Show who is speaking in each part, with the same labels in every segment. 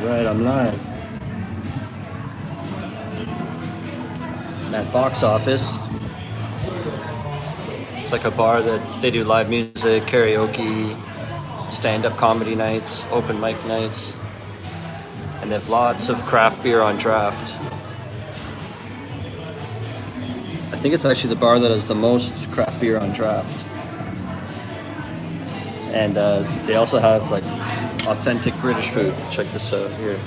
Speaker 1: Alright, I'm live. I'm at Box Office. It's like a bar that they do live music, karaoke, stand-up comedy nights, open mic nights, and they have lots of craft beer on draft. I think it's actually the bar that has the most craft beer on draft. And they also have like authentic British food. Check this out here.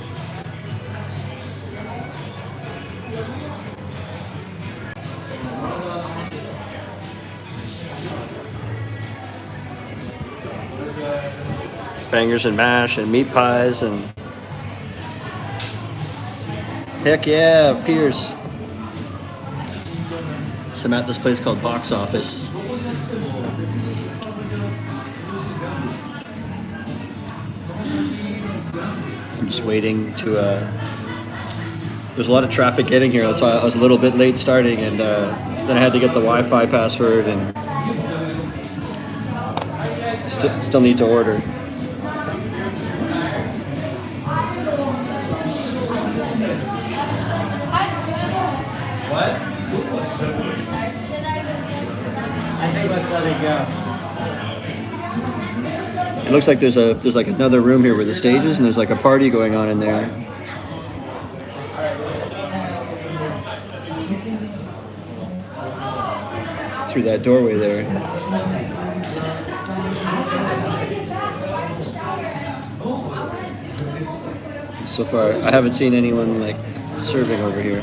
Speaker 1: Bangers and mash and meat pies and heck yeah, Pierce. So I'm at this place called Box Office. I'm just waiting to there's a lot of traffic getting here, that's why I was a little bit late starting, and then I had to get the Wi-Fi password, and still need to order.
Speaker 2: What? I think let's let it go.
Speaker 1: It looks like there's like another room here where the stage is, and there's like a party going on in there. Through that doorway there. So far, I haven't seen anyone like serving over here.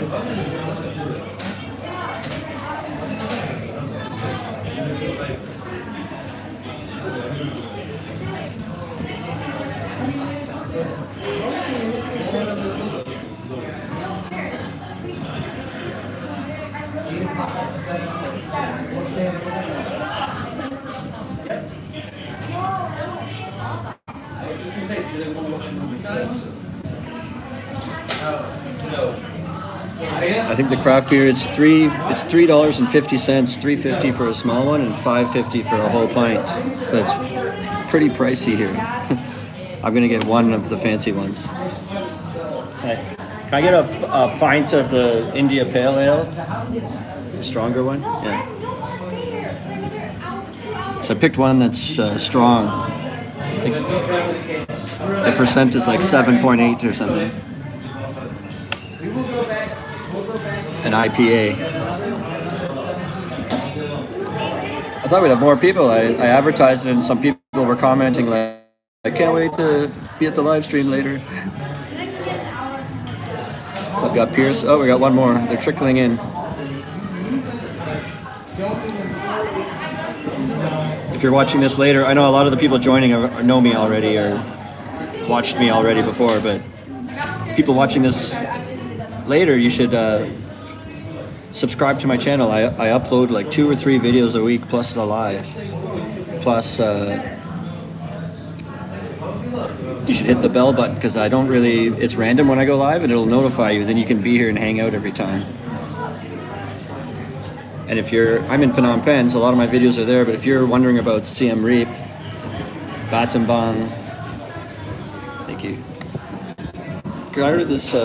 Speaker 1: I think the craft beer it's $3.50, $3.50 for a small one, and $5.50 for a whole pint. So it's pretty pricey here. I'm gonna get one of the fancy ones. Hey, can I get a pint of the India Pale Ale? A stronger one? Yeah. So I picked one that's strong. I think the percent is like 7.8 or something. An IPA. I thought we'd have more people. I advertised it, and some people were commenting like, I can't wait to be at the live stream later. So I've got Pierce. Oh, we got one more. They're trickling in. If you're watching this later, I know a lot of the people joining know me already or watched me already before, but people watching this later, you should subscribe to my channel. I upload like 2 or 3 videos a week plus the live. Plus, you should hit the bell button because it's random when I go live and it'll notify you. Then you can be here and hang out every time. And I'm in Phnom Penh, so a lot of my videos are there, but if you're wondering about Siem Reap, Battambang, thank you. Can I order this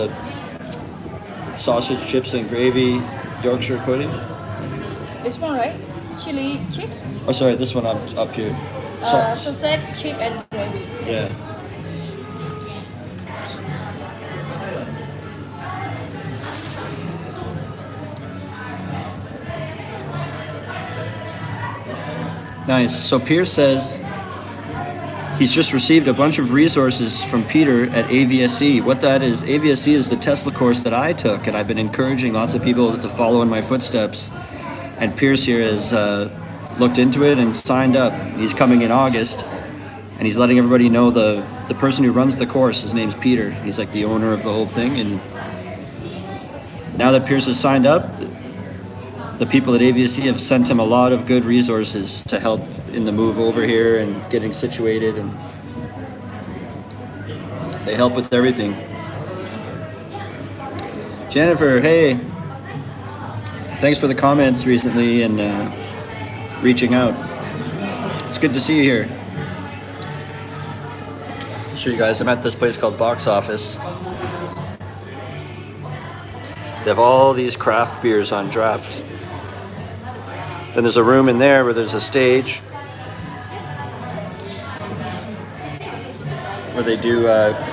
Speaker 1: sausage, chips, and gravy Yorkshire pudding?
Speaker 3: This one, right? Chili cheese?
Speaker 1: Oh, sorry, this one up here.
Speaker 3: Sausage, chip, and gravy.
Speaker 1: Yeah. Nice. So Pierce says he's just received a bunch of resources from Peter at AVSE. What that is, AVSE is the Tesla course that I took, and I've been encouraging lots of people to follow in my footsteps. And Pierce here has looked into it and signed up. He's coming in August, and he's letting everybody know the person who runs the course, his name's Peter. He's like the owner of the whole thing. And now that Pierce has signed up, the people at AVSE have sent him a lot of good resources to help in the move over here and getting situated, and they help with everything. Jennifer, hey, thanks for the comments recently and reaching out. It's good to see you here. show you guys. I'm at this place called Box Office. They have all these craft beers on draft. Then there's a room in there where there's a stage where they do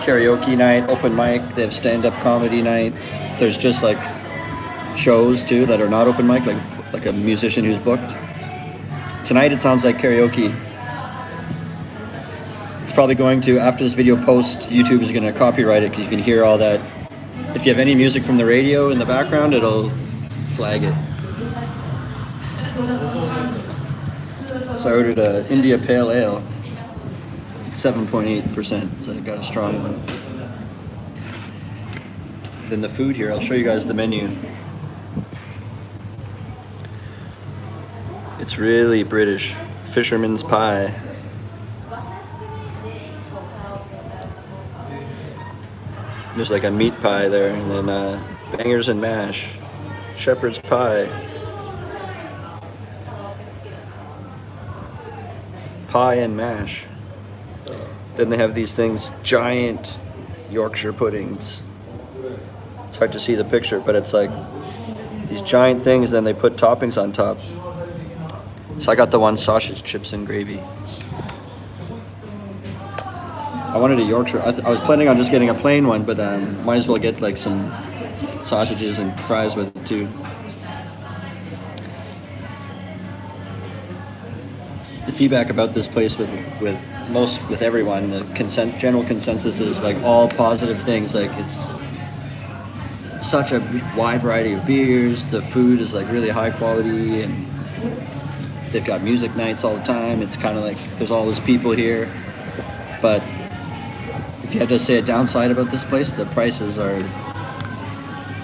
Speaker 1: karaoke night, open mic. They have stand-up comedy night. There's just like shows too that are not open mic, like a musician who's booked. Tonight it sounds like karaoke. It's probably going to, after this video posts, YouTube is going to copyright it because you can hear all that. If you have any music from the radio in the background, it'll flag it. So I ordered a India Pale Ale, 7.8%, so I got a strong one. Then the food here, I'll show you guys the menu. It's really British. Fisherman's pie. There's like a meat pie there, and then bangers and mash, shepherd's pie, pie and mash. Then they have these things, giant Yorkshire puddings. It's hard to see the picture, but it's like these giant things, then they put toppings on top. So I got the one sausage, chips, and gravy. I wanted a Yorkshire. I was planning on just getting a plain one, but might as well get like some sausages and fries with it too. The feedback about this place with everyone, the general consensus is like all positive things. Like it's such a wide variety of beers. The food is like really high quality, and they've got music nights all the time. It's kind of like there's all these people here, but if you had to say a downside about this place, the prices are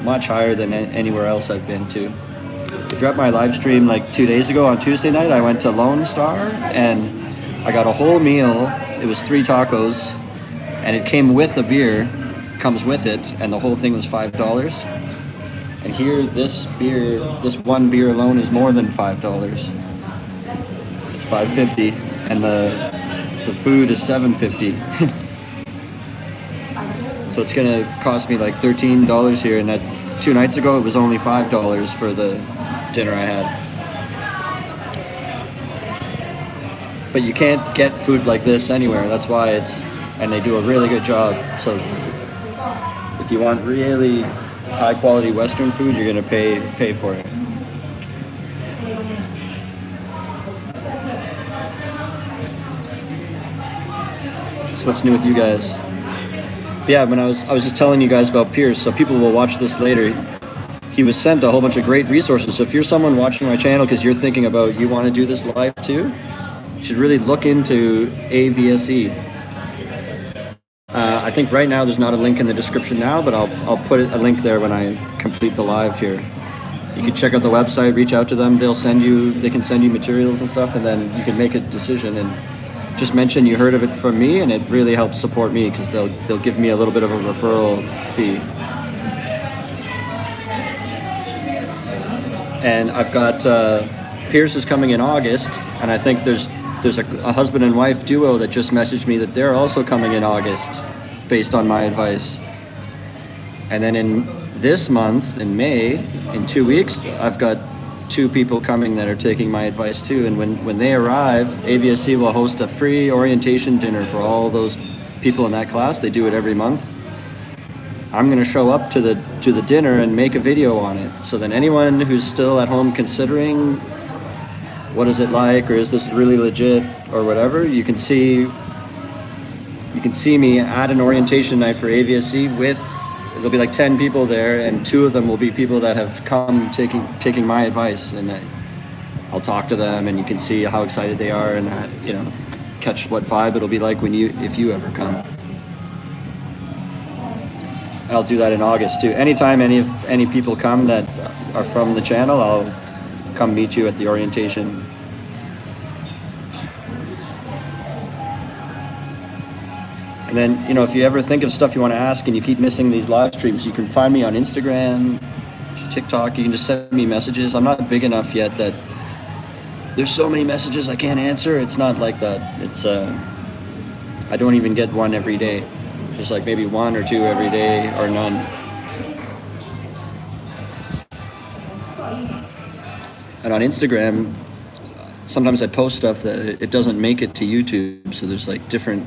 Speaker 1: much higher than anywhere else I've been to. If you're at my live stream like 2 days ago on Tuesday night, I went to Lone Star and I got a whole meal. It was 3 tacos and it came with a beer, comes with it, and the whole thing was $5. And here, this one beer alone is more than $5. It's $5.50 and the food is $7.50. So it's gonna cost me like $13 here, and that 2 nights ago it was only $5 for the dinner I had. But you can't get food like this anywhere. That's why and they do a really good job. So if you want really high quality Western food, you're gonna pay for it. So what's new with you guys? But yeah, when I was just telling you guys about Pierce, so people will watch this later. He was sent a whole bunch of great resources. So if you're someone watching my channel because you're thinking about you want to do this live too, you should really look into AVSE. I think right now there's not a link in the description now, but I'll put a link there when I complete the live here. You can check out the website, reach out to them. They can send you materials and stuff, and then you can make a decision and just mention you heard of it from me, and it really helps support me because they'll give me a little bit of a referral fee. And I've got Pierce is coming in August, and I think there's a husband and wife duo that just messaged me that they're also coming in August based on my advice. And then in this month, in May, in 2 weeks, I've got 2 people coming that are taking my advice too, and when they arrive, AVSC will host a free orientation dinner for all those people in that class. They do it every month. I'm going to show up to the dinner and make a video on it, so then anyone who's still at home considering what is it like, or is this really legit, or whatever, you can see me at an orientation night for AVSC with. There'll be like 10 people there, and 2 of them will be people that have come taking my advice, and I'll talk to them, and you can see how excited they are, and catch what vibe it'll be like if you ever come. And I'll do that in August too. Anytime any people come that are from the channel, I'll come meet you at the orientation. And then, if you ever think of stuff you want to ask and you keep missing these live streams, you can find me on Instagram, TikTok. You can just send me messages. I'm not big enough yet that there's so many messages I can't answer. It's not like that. It's I I don't even get one every day. Just like maybe one or two every day or none. And on Instagram, sometimes I post stuff that it doesn't make it to YouTube. So there's like different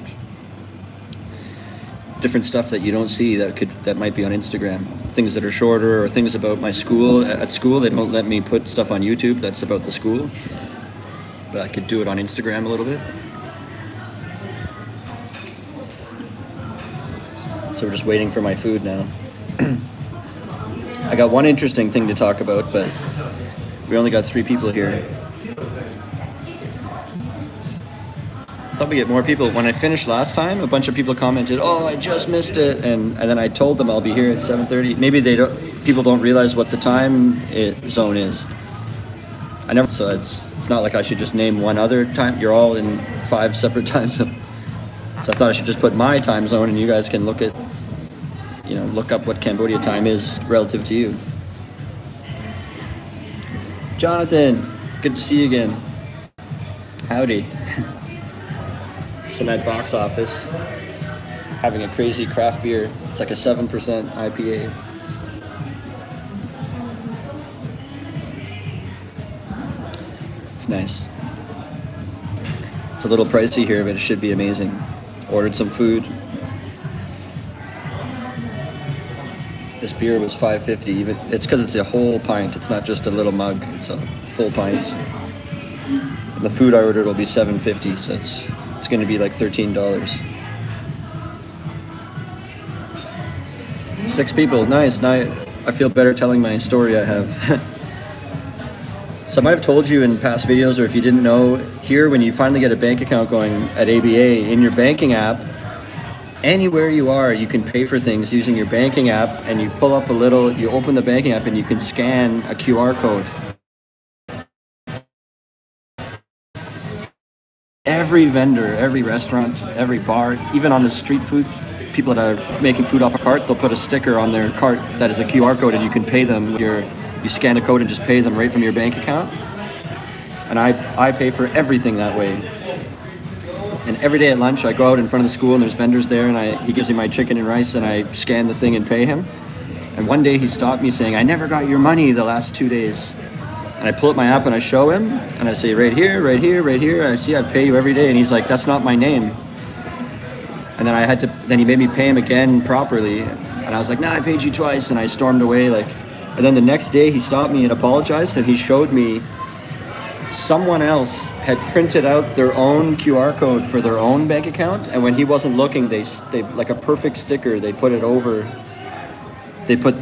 Speaker 1: stuff that you don't see that might be on Instagram. Things that are shorter or things about my school. At school, they don't let me put stuff on YouTube that's about the school. But I could do it on Instagram a little bit. So we're just waiting for my food now. I got one interesting thing to talk about, but we only got 3 people here. I thought we get more people. When I finished last time, a bunch of people commented, "Oh, I just missed it," and then I told them I'll be here at 7:30. Maybe people don't realize what the time zone is. So it's not like I should just name one other time. You're all in 5 separate time zones. So I thought I should just put my time zone, and you guys can look up what Cambodia time is relative to you. Jonathan, good to see you again. Howdy. So I'm at Box Office, having a crazy craft beer. It's like a 7% IPA. It's nice. It's a little pricey here, but it should be amazing. Ordered some food. This beer was $5.50. It's because it's a whole pint. It's not just a little mug. It's a full pint. And the food I ordered will be $7.50, so it's going to be like $13. 6 people, nice. Now I feel better telling my story I have. So I might have told you in past videos, or if you didn't know, here when you finally get a bank account going at ABA, in your banking app, anywhere you are, you can pay for things using your banking app, and you pull up you open the banking app and you can scan a QR code. Every vendor, every restaurant, every bar, even on the street food, people that are making food off a cart, they'll put a sticker on their cart that is a QR code, and you can pay them. You scan the code and just pay them right from your bank account. And I pay for everything that way. And every day at lunch, I go out in front of the school and there's vendors there, and he gives me my chicken and rice, and I scan the thing and pay him. And one day he stopped me saying, "I never got your money the last 2 days." And I pull up my app and I show him, and I say, right here, right here, right here. I see I pay you every day. And he's like, "That's not my name." And then he made me pay him again properly. And I was like, "Nah, I paid you twice." And I stormed away. And then the next day he stopped me and apologized, and he showed me someone else had printed out their own QR code for their own bank account. And when he wasn't looking, they like a perfect sticker, they put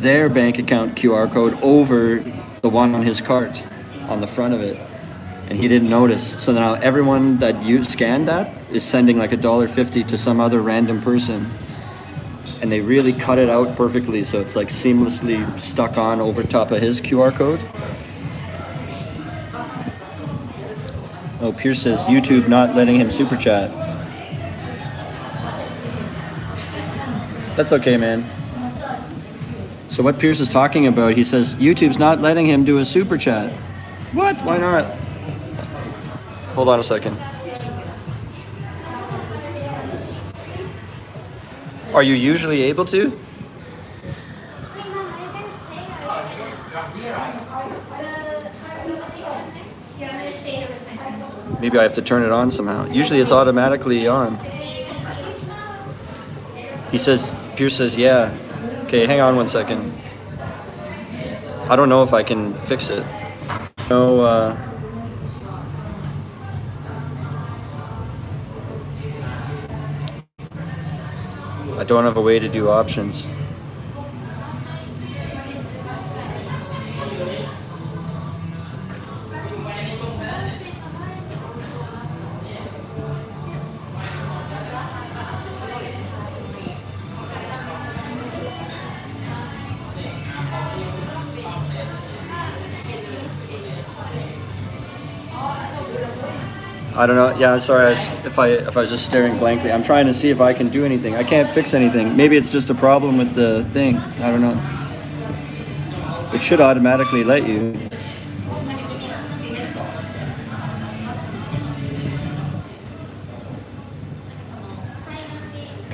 Speaker 1: their bank account QR code over the one on his cart on the front of it, and he didn't notice. So now everyone that scanned that is sending like $1.50 to some other random person, and they really cut it out perfectly, so it's like seamlessly stuck on over top of his QR code. Oh, Pierce says YouTube not letting him super chat. That's okay, man. So what Pierce is talking about, he says YouTube's not letting him do a super chat. What? Why not? Hold on a second. Are you usually able to? Maybe I have to turn it on somehow. Usually it's automatically on. Pierce says, yeah. Okay, hang on one second. I don't know if I can fix it. No, I don't have a way to do options. I don't know. Yeah, I'm sorry if I was just staring blankly. I'm trying to see if I can do anything. I can't fix anything. Maybe it's just a problem with the thing. I don't know. It should automatically let you.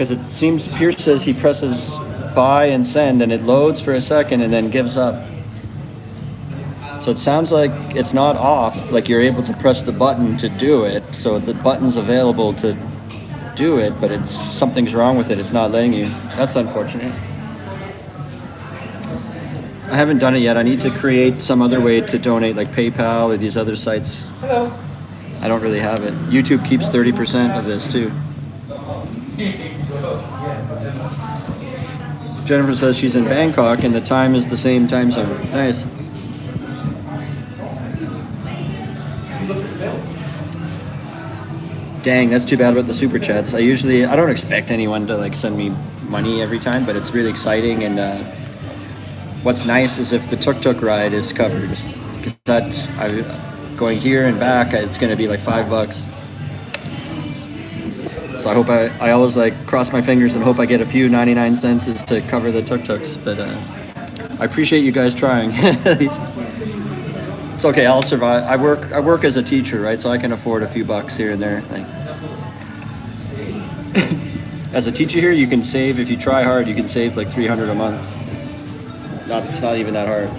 Speaker 1: Because it seems Pierce says he presses buy and send, and it loads for a second and then gives up. So it sounds like it's not off, like you're able to press the button to do it, so the button's available to do it, but it's something's wrong with it, it's not letting you. That's unfortunate. I haven't done it yet. I need to create some other way to donate, like PayPal or these other sites.
Speaker 2: Hello.
Speaker 1: I don't really have it. YouTube keeps 30% of this too. Jennifer says she's in Bangkok and the time is the same time zone. Nice. Dang, that's too bad about the super chats. I don't expect anyone to like send me money every time, but it's really exciting. And what's nice is if the tuk-tuk ride is covered, because going here and back, it's going to be like $5. So I hope I always like cross my fingers and hope I get a few 99 cents to cover the tuk-tuks. But I appreciate you guys trying. At least. It's okay, I'll survive. I work as a teacher, right? So I can afford a few bucks here and there. Like, as a teacher here, you can save, if you try hard, you can save like $300 a month. It's not even that hard.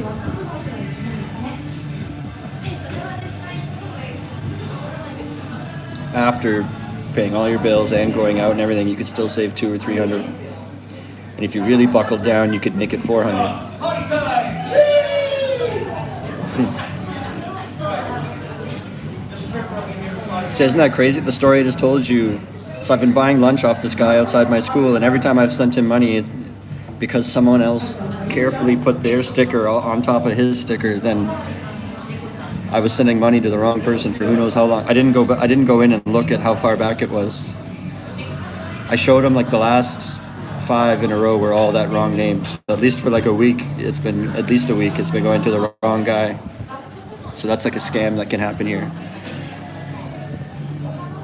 Speaker 1: After paying all your bills and going out and everything, you could still save $200 or $300. And if you really buckled down, you could make it $400. So isn't that crazy? The story I just told you. So I've been buying lunch off this guy outside my school, and every time I've sent him money, because someone else carefully put their sticker on top of his sticker, then I was sending money to the wrong person for who knows how long. I didn't go in and look at how far back it was. I showed him like the last 5 in a row were all that wrong names. At least for like a week, it's been going to the wrong guy. So that's like a scam that can happen here.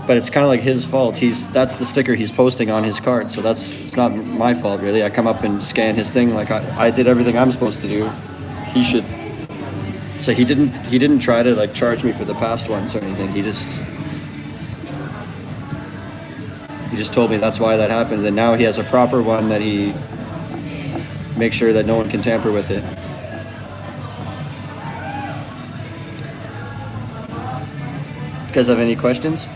Speaker 1: But it's kind of like his fault. That's the sticker he's posting on his card. So it's not my fault really. I come up and scan his thing like I did everything I'm supposed to do. He should. So he didn't try to like charge me for the past ones or anything. He just told me that's why that happened. And now he has a proper one that he makes sure that no one can tamper with it. You guys have any questions?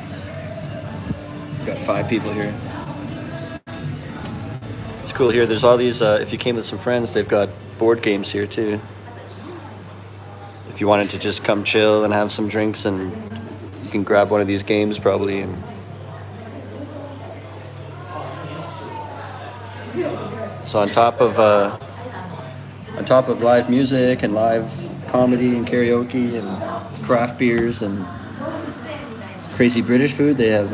Speaker 1: Got 5 people here. It's cool here. There's all these, if you came with some friends, they've got board games here too. If you wanted to just come chill and have some drinks, and you can grab one of these games probably. And so on top of live music and live comedy and karaoke and craft beers and crazy British food, they have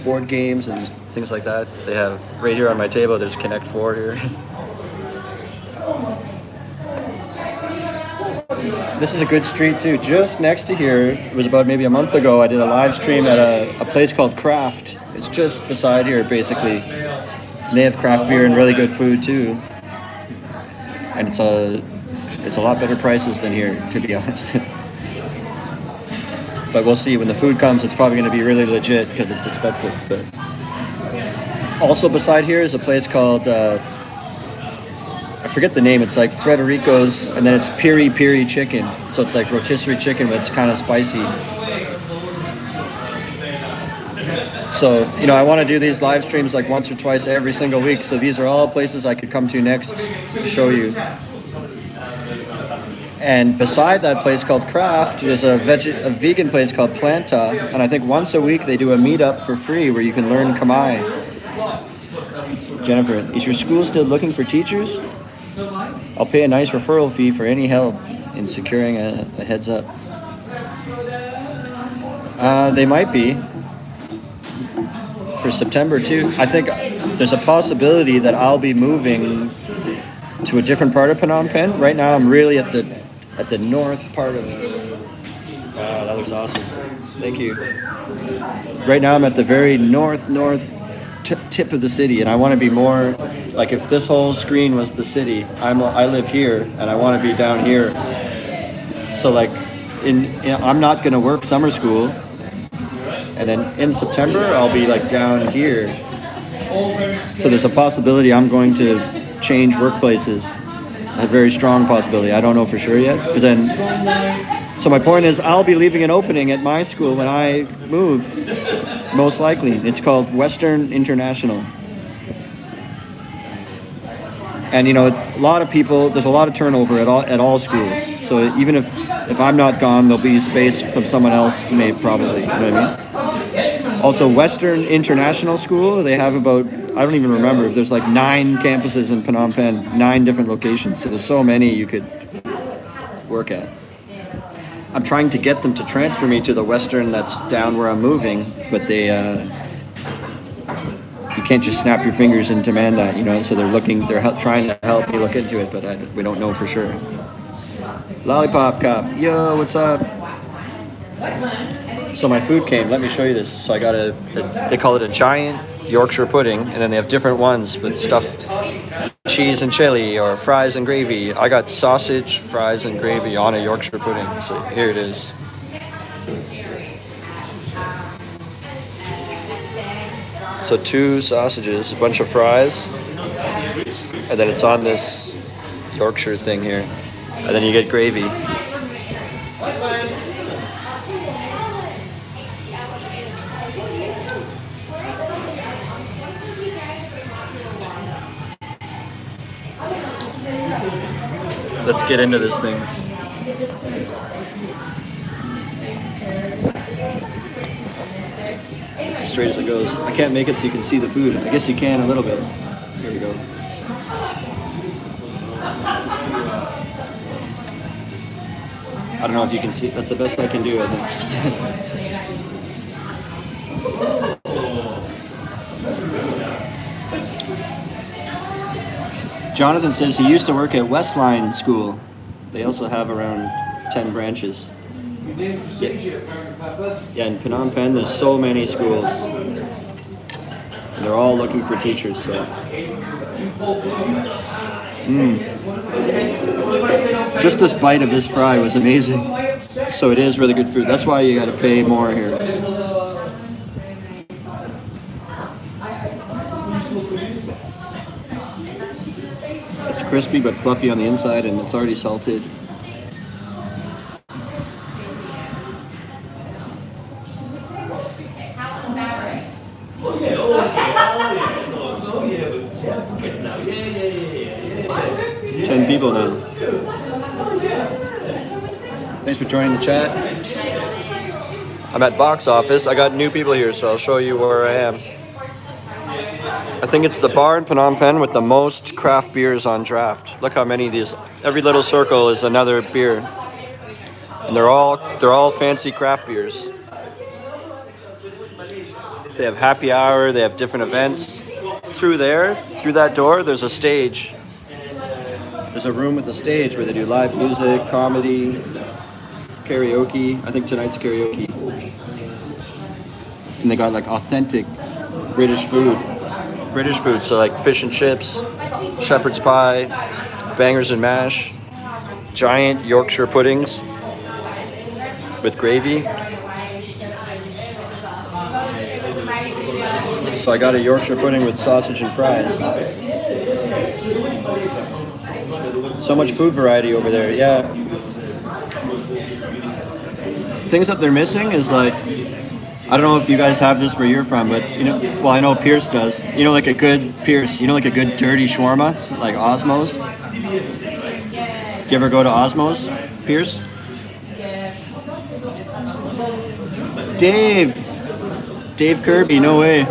Speaker 1: board games and things like that. They have right here on my table, there's Connect 4 here. This is a good street too. Just next to here, it was about maybe a month ago, I did a live stream at a place called Craft. It's just beside here basically. And they have craft beer and really good food too. And it's a lot better prices than here, to be honest. But we'll see when the food comes. It's probably going to be really legit because it's expensive. But also beside here is a place called I forget the name. It's like Frederico's, and then it's piri piri chicken. So it's like rotisserie chicken, but it's kind of spicy. So I want to do these live streams like once or twice every single week. So these are all places I could come to next to show you. And beside that place called Craft, there's a vegan place called Planta. And I think once a week they do a meetup for free where you can learn Khmer. Jennifer, is your school still looking for teachers? I'll pay a nice referral fee for any help in securing a heads up. They might be. For September too. I think there's a possibility that I'll be moving to a different part of Phnom Penh. Right now I'm really at the north part of... Wow, that looks awesome. Thank you. Right now I'm at the very north tip of the city, and I want to be more... Like if this whole screen was the city, I live here, and I want to be down here. So like, I'm not going to work summer school, and then in September I'll be like down here, So there's a possibility I'm going to change workplaces. A very strong possibility. I don't know for sure yet. But then, so my point is, I'll be leaving an opening at my school when I move, most likely. It's called Western International. And you know, a lot of people, there's a lot of turnover at all schools. So even if I'm not gone, there'll be space from someone else, probably. You know what I mean? Also, Western International School, they have about, I don't even remember, there's like 9 campuses in Phnom Penh, 9 different locations. So there's so many you could work at. I'm trying to get them to transfer me to the Western that's down where I'm moving, but they, you can't just snap your fingers and demand that, you know, so they're trying to help me look into it, but we don't know for sure. Lollipop Cop, yo, what's up? So my food came, let me show you this. So I got they call it a giant Yorkshire pudding, and then they have different ones with stuff, cheese and chili, or fries and gravy. I got sausage, fries, and gravy on a Yorkshire pudding, so here it is. So 2 sausages, a bunch of fries, and then it's on this Yorkshire thing here. And then you get gravy. Let's get into this thing. As straight as it goes. I can't make it so you can see the food. I guess you can a little bit. Here we go. I don't know if you can see. That's the best I can do, I think. Jonathan says he used to work at Westline School. They also have around 10 branches. Yeah, in Phnom Penh, there's so many schools. And they're all looking for teachers, so. Just this bite of this fry was amazing. So it is really good food. That's why you gotta pay more here. It's crispy but fluffy on the inside, and it's already salted. People now. Thanks for joining the chat. I'm at box office. I got new people here, so I'll show you where I am. I think it's the bar in Phnom Penh with the most craft beers on draft. Look how many of these. Every little circle is another beer, and they're all fancy craft beers. They have happy hour. They have different events. Through that door, there's a stage. There's a room with a stage where they do live music, comedy, karaoke. I think tonight's karaoke. And they got like authentic British food. So like fish and chips, shepherd's pie, bangers and mash, giant Yorkshire puddings with gravy. So I got a Yorkshire pudding with sausage and fries. So much food variety over there, yeah. Things that they're missing is like, I don't know if you guys have this where you're from, but you know, well, I know Pierce does. You know, like a good dirty shawarma, like Osmos. Do you ever go to Osmos, Pierce? Dave Kirby, no way.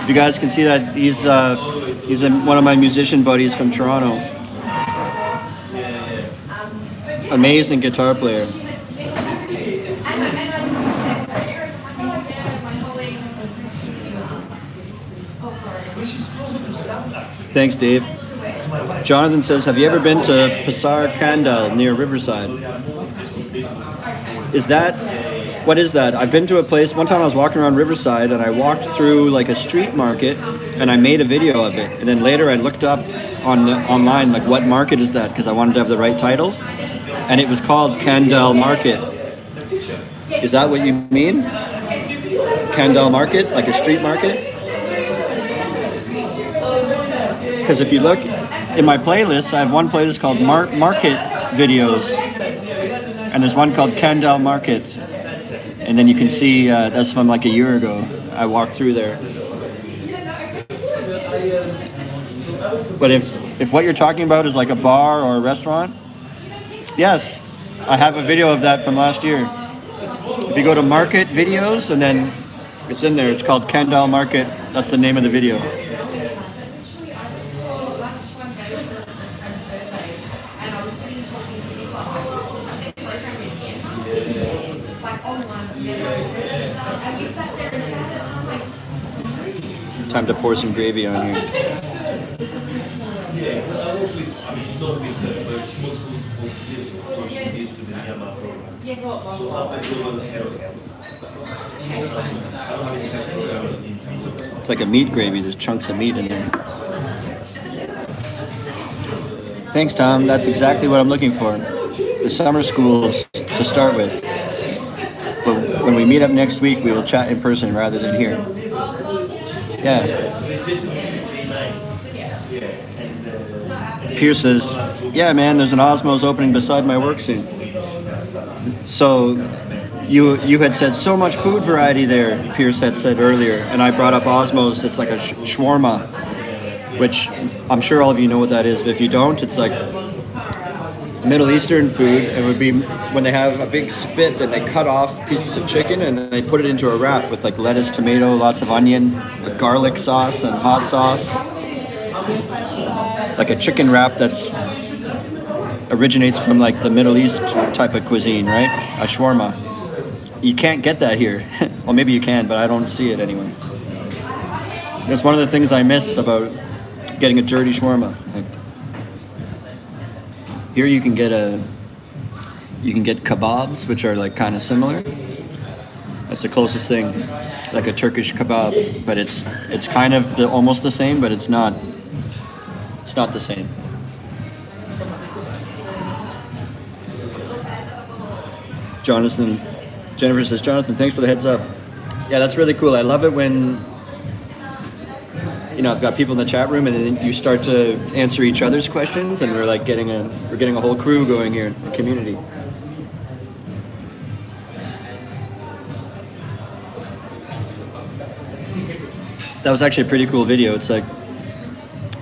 Speaker 1: If you guys can see that, he's one of my musician buddies from Toronto. Amazing guitar player. Thanks, Dave. Jonathan says, have you ever been to Pasar Kandal near Riverside? What is that? I've been to a place, one time I was walking around Riverside and I walked through like a street market and I made a video of it. And then later I looked up online, like what market is that? Because I wanted to have the right title. And it was called Kandal Market. Is that what you mean? Kandal Market? Like a street market? because if you look in my playlists, I have one playlist called Market Videos, and there's one called Candle Market, and then you can see that's from like a year ago. I walked through there. But if what you're talking about is like a bar or a restaurant, yes, I have a video of that from last year. If you go to Market Videos, and then it's in there, it's called Candle Market. That's the name of the video. Time to pour some gravy on here. It's like a meat gravy. There's chunks of meat in there. Thanks, Tom. That's exactly what I'm looking for. The summer schools to start with. But when we meet up next week, we will chat in person rather than here. Yeah. Pierce says, yeah, man, there's an Osmos opening beside my work soon. So you had said so much food variety there, Pierce had said earlier, and I brought up Osmos. It's like a shawarma, which I'm sure all of you know what that is, but if you don't, it's like Middle Eastern food. It would be when they have a big spit and they cut off pieces of chicken and then they put it into a wrap with like lettuce, tomato, lots of onion, a garlic sauce and hot sauce. Like a chicken wrap that's originates from like the Middle East type of cuisine, right? A shawarma. You can't get that here. Well, maybe you can, but I don't see it anywhere. That's one of the things I miss about getting a dirty shawarma. Like, here you can get kebabs, which are like kind of similar. That's the closest thing, like a Turkish kebab, but it's kind of almost the same, but it's not. It's not the same. Jennifer says, Jonathan, thanks for the heads up. Yeah, that's really cool. I love it when, I've got people in the chat room and then you start to answer each other's questions and we're like getting a whole crew going here, a community. That was actually a pretty cool video. It's like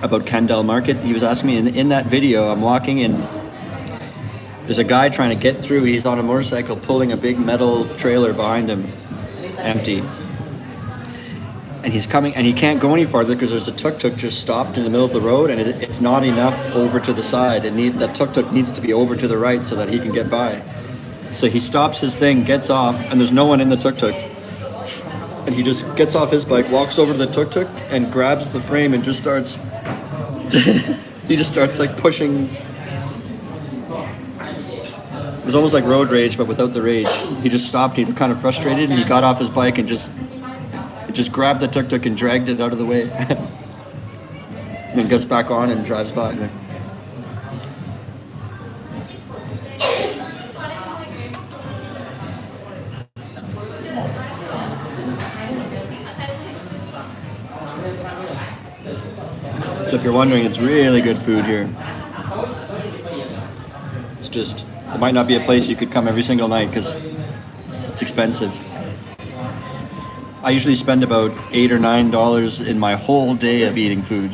Speaker 1: about Candle Market. He was asking me in that video, I'm walking and there's a guy trying to get through. He's on a motorcycle pulling a big metal trailer behind him, empty. And he's coming, and he can't go any farther because there's a tuk-tuk just stopped in the middle of the road, and it's not enough over to the side. That tuk-tuk needs to be over to the right so that he can get by. So he stops his thing, gets off, and there's no one in the tuk-tuk. And he just gets off his bike, walks over to the tuk-tuk, and grabs the frame and just starts... he just starts like pushing... It was almost like road rage, but without the rage. He just stopped, he was kind of frustrated, and he got off his bike and just grabbed the tuk-tuk and dragged it out of the way. And then gets back on and drives by. So if you're wondering, it's really good food here. It's just, it might not be a place you could come every single night because it's expensive. I usually spend about $8 or $9 in my whole day of eating food.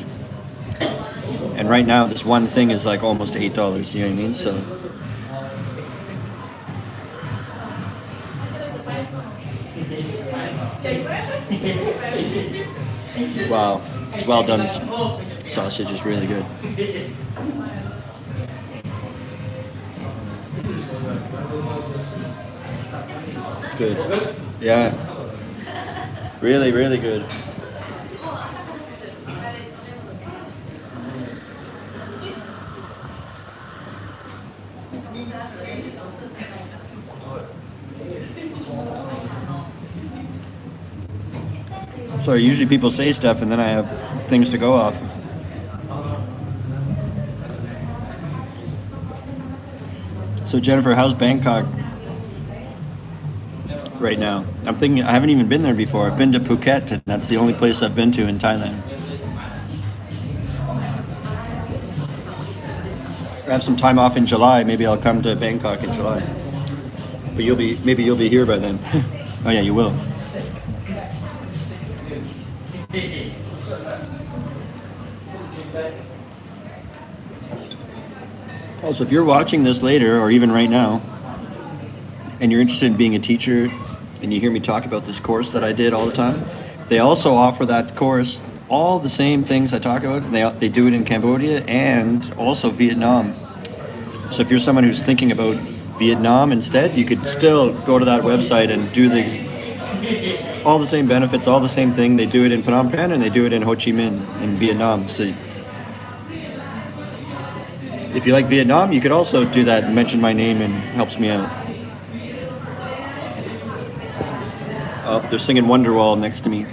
Speaker 1: And right now, this one thing is like almost $8, you know what I mean? So. Wow, it's well done. Sausage is really good. It's good. Yeah. Really, really good. So usually people say stuff and then I have things to go off of. So Jennifer, how's Bangkok right now? I'm thinking, I haven't even been there before. I've been to Phuket, and that's the only place I've been to in Thailand. have some time off in July. Maybe I'll come to Bangkok in July. But maybe you'll be here by then. Oh yeah, you will. Also, if you're watching this later, or even right now, and you're interested in being a teacher, and you hear me talk about this course that I did all the time, they also offer that course, all the same things I talk about, and they do it in Cambodia and also Vietnam. So if you're someone who's thinking about Vietnam instead, you could still go to that website and do all the same benefits, all the same thing. They do it in Phnom Penh and they do it in Ho Chi Minh in Vietnam. So if you like Vietnam, you could also do that and mention my name and helps me out. Oh, they're singing Wonderwall next to me.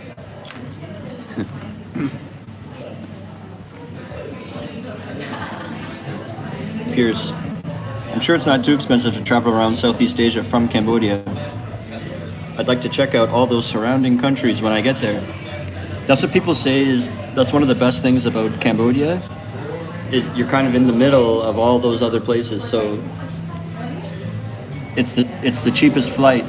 Speaker 1: Piers, I'm sure it's not too expensive to travel around Southeast Asia from Cambodia. I'd like to check out all those surrounding countries when I get there. That's what people say that's one of the best things about Cambodia. You're kind of in the middle of all those other places, so it's the cheapest flight.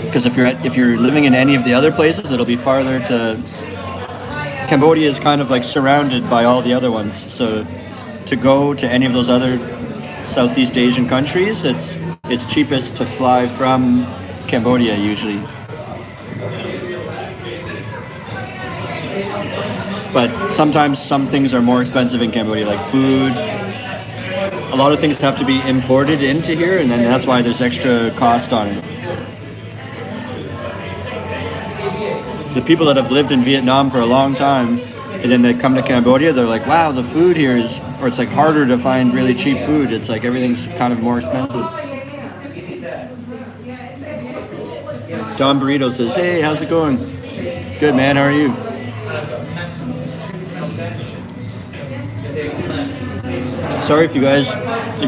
Speaker 1: Because if you're living in any of the other places, it'll be farther to. Cambodia is kind of like surrounded by all the other ones, so to go to any of those other Southeast Asian countries, it's cheapest to fly from Cambodia usually. But sometimes some things are more expensive in Cambodia, like food. A lot of things have to be imported into here, and then that's why there's extra cost on it. The people that have lived in Vietnam for a long time, and then they come to Cambodia, they're like, wow, the food here it's like harder to find really cheap food. It's like everything's kind of more expensive. Don Burrito says, hey, how's it going? Good, man, how are you? Sorry if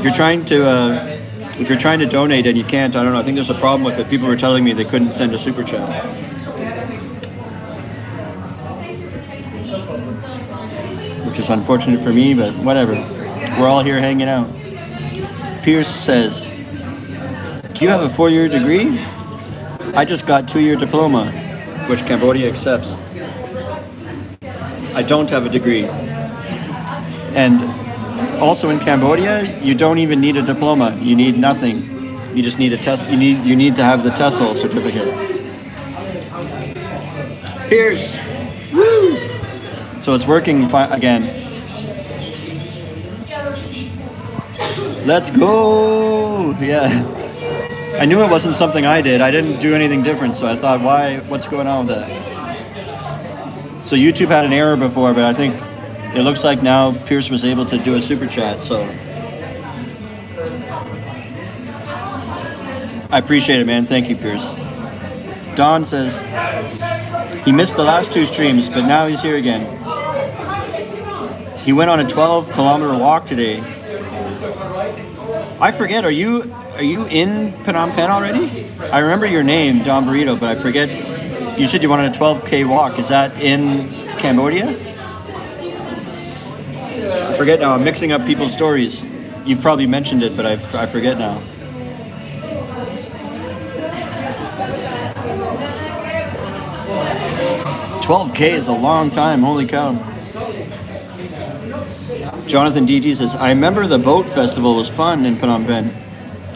Speaker 1: you're trying to donate and you can't, I don't know, I think there's a problem with it. People were telling me they couldn't send a super chat. Which is unfortunate for me, but whatever. We're all here hanging out. Pierce says, do you have a 4-year degree? I just got 2-year diploma, which Cambodia accepts. I don't have a degree. And also in Cambodia, you don't even need a diploma. You need nothing. You just need a test. You need to have the TESOL certificate. Pierce, woo! So it's working again. Let's go! Yeah. I knew it wasn't something I did. I didn't do anything different, so I thought, what's going on with that? So YouTube had an error before, but I think it looks like now Pierce was able to do a super chat, so. I appreciate it, man. Thank you, Pierce. Don says, he missed the last 2 streams, but now he's here again. He went on a 12-kilometer walk today. I forget, are you in Phnom Penh already? I remember your name, Don Burrito, but I forget. You said you wanted a 12K walk. Is that in Cambodia? I forget now. I'm mixing up people's stories. You've probably mentioned it, but I forget now. $12K is a long time. Holy cow. Jonathan DT says, I remember the boat festival was fun in Phnom Penh.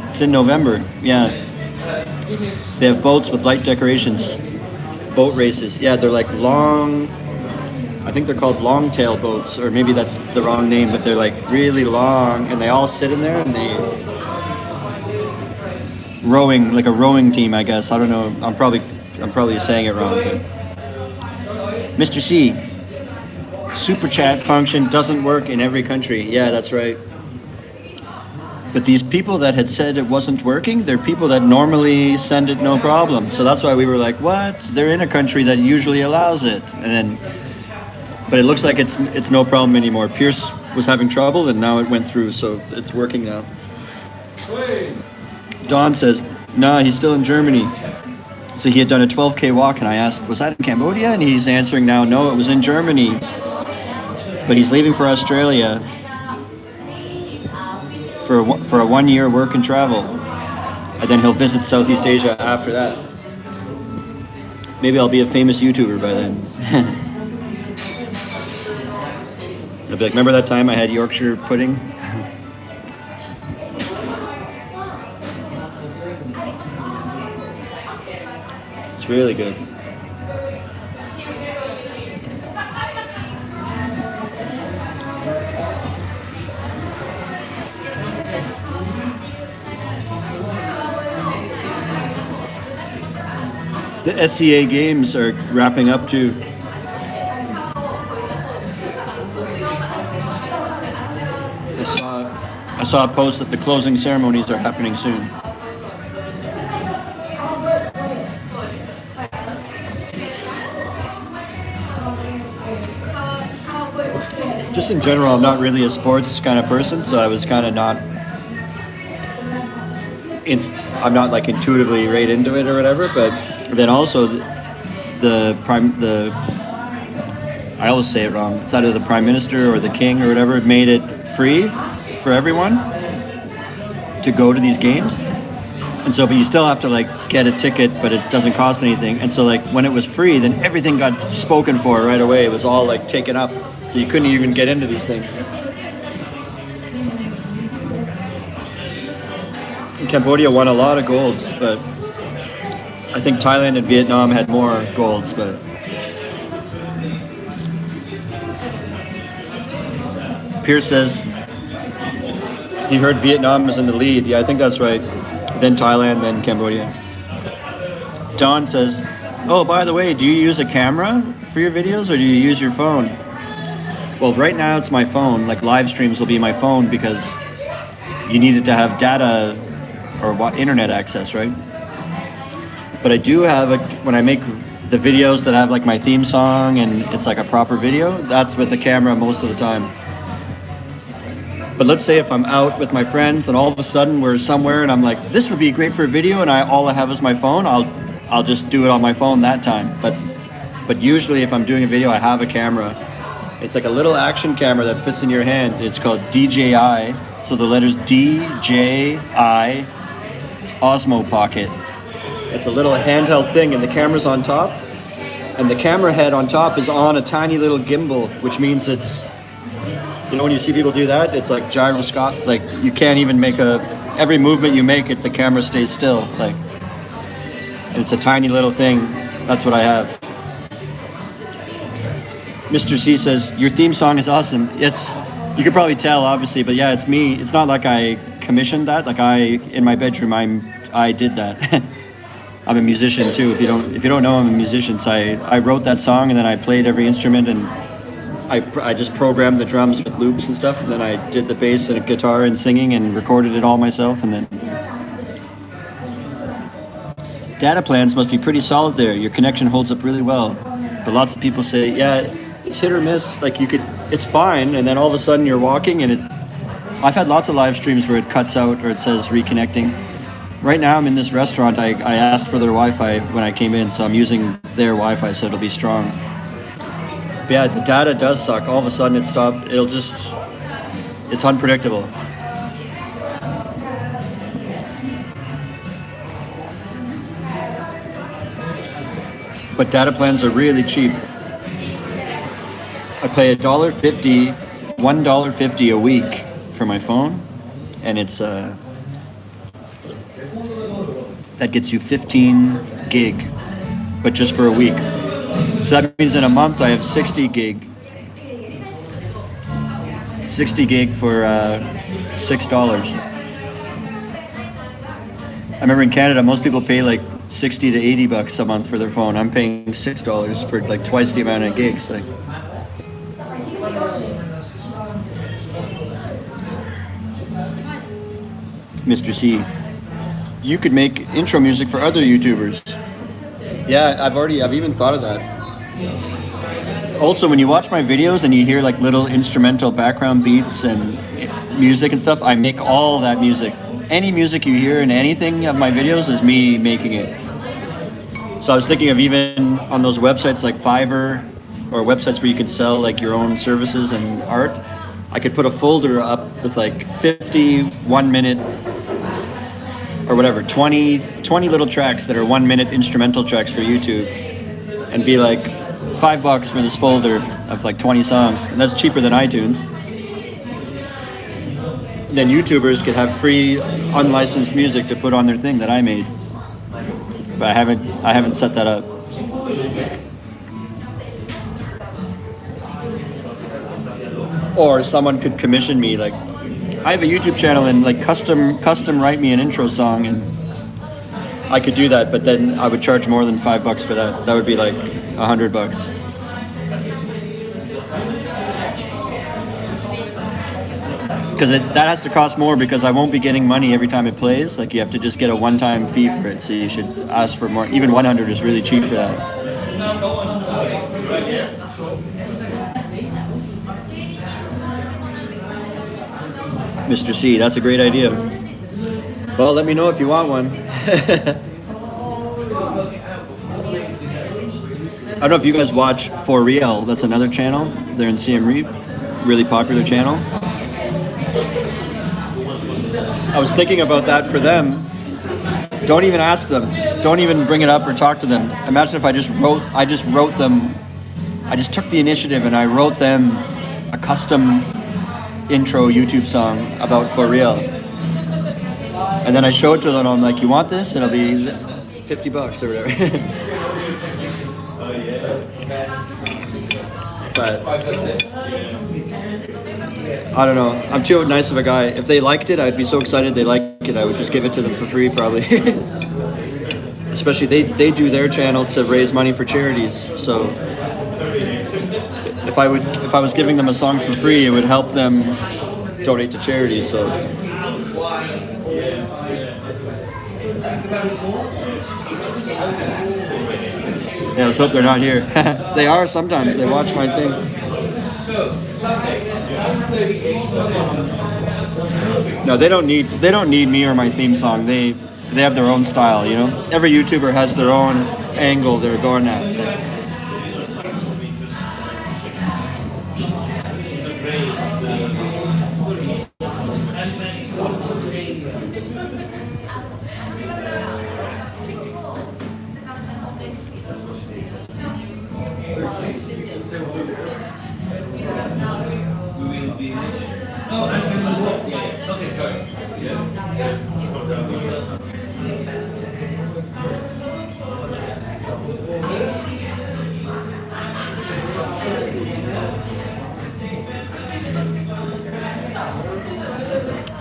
Speaker 1: It's in November. Yeah. They have boats with light decorations. Boat races. Yeah, they're like long, I think they're called long-tail boats, or maybe that's the wrong name, but they're like really long, and they all sit in there, and they rowing, like a rowing team, I guess. I don't know. I'm probably saying it wrong. But. Mr. C, super chat function doesn't work in every country. Yeah, that's right. But these people that had said it wasn't working, they're people that normally send it no problem. So that's why we were like, what? They're in a country that usually allows it. But it looks like it's no problem anymore. Pierce was having trouble and now it went through, so it's working now. Don says, nah, he's still in Germany. So he had done a 12K walk and I asked, was that in Cambodia? And he's answering now, no, it was in Germany. But he's leaving for Australia. for a 1 year work and travel, and then he'll visit Southeast Asia after that. Maybe I'll be a famous YouTuber by then. I'll be like, remember that time I had Yorkshire pudding? It's really good. The SCA games are wrapping up too. I saw a post that the closing ceremonies are happening soon. Just in general, I'm not really a sports kind of person, so I was kind of not. I'm not like intuitively right into it or whatever, but then also I always say it wrong. It's either the prime minister or the king or whatever made it free for everyone to go to these games. And so, but you still have to like get a ticket, but it doesn't cost anything. And so like when it was free, then everything got spoken for right away. It was all like taken up. So you couldn't even get into these things. And Cambodia won a lot of golds, but I think Thailand and Vietnam had more golds, but Pierce says he heard Vietnam was in the lead. Yeah, I think that's right. Then Thailand, then Cambodia. Don says, oh, by the way, do you use a camera for your videos or do you use your phone? Well, right now it's my phone. Like live streams will be my phone because you needed to have data or internet access, right? But I do have when I make the videos that have like my theme song and it's like a proper video, that's with a camera most of the time. But let's say if I'm out with my friends and all of a sudden we're somewhere and I'm like, this would be great for a video, and all I have is my phone, I'll just do it on my phone that time. But usually if I'm doing a video, I have a camera. It's like a little action camera that fits in your hand. It's called DJI. So the letters DJI Osmo Pocket. It's a little handheld thing, and the camera's on top, and the camera head on top is on a tiny little gimbal, which means it's, you know, when you see people do that, it's like gyroscope. Like you can't even make every movement you make, the camera stays still. Like, and it's a tiny little thing. That's what I have. Mr. C says your theme song is awesome. You can probably tell, obviously, but yeah, it's me. It's not like I commissioned that. Like in my bedroom, I did that. I'm a musician too. If you don't know, I'm a musician. So I wrote that song and then I played every instrument and I just programmed the drums with loops and stuff. And then I did the bass and guitar and singing and recorded it all myself. And then data plans must be pretty solid there. Your connection holds up really well. But lots of people say, yeah, it's hit or miss. Like it's fine. And then all of a sudden you're walking and I've had lots of live streams where it cuts out or it says reconnecting. Right now I'm in this restaurant. I asked for their Wi-Fi when I came in, so I'm using their Wi-Fi, so it'll be strong. But yeah, the data does suck. All of a sudden it stopped. It's unpredictable. But data plans are really cheap. I pay $1.50 a week for my phone, and it's that gets you 15 gig, but just for a week. So that means in a month I have 60 gig. 60 gig for $6. I remember in Canada, most people pay like 60 to 80 bucks a month for their phone. I'm paying $6 for like twice the amount of gigs. Like, Mr. C, you could make intro music for other YouTubers. Yeah, I've even thought of that. Also, when you watch my videos and you hear like little instrumental background beats and music and stuff, I make all that music. Any music you hear in anything of my videos is me making it. So I was thinking of even on those websites like Fiverr or websites where you can sell like your own services and art, I could put a folder up with like 50 1-minute or whatever, 20 little tracks that are 1-minute instrumental tracks for YouTube, and be like $5 for this folder of like 20 songs, and that's cheaper than iTunes. Then YouTubers could have free unlicensed music to put on their thing that I made, but I haven't set that up. Or someone could commission me, like, I have a YouTube channel, and like custom write me an intro song, and I could do that, but then I would charge more than $5 for that. That would be like $100. Because that has to cost more, because I won't be getting money every time it plays. Like, you have to just get a one-time fee for it, so you should ask for more. Even 100 is really cheap for that. Mr. C, that's a great idea. Well, let me know if you want one. I don't know if you guys watch For Real. That's another channel. They're in Siem Reap. Really popular channel. I was thinking about that for them. Don't even ask them. Don't even bring it up or talk to them. Imagine if I just wrote them. I just took the initiative and I wrote them a custom intro YouTube song about For Real. And then I show it to them and I'm like, you want this? It'll be $50 or whatever. But I don't know. I'm too nice of a guy. If they liked it, I'd be so excited they liked it. I would just give it to them for free, probably. Especially they do their channel to raise money for charities. So if I was giving them a song for free, it would help them donate to charities. So yeah, let's hope they're not here. They are sometimes. They watch my thing. No, they don't need me or my theme song. They have their own style, you know. Every YouTuber has their own angle they're going at.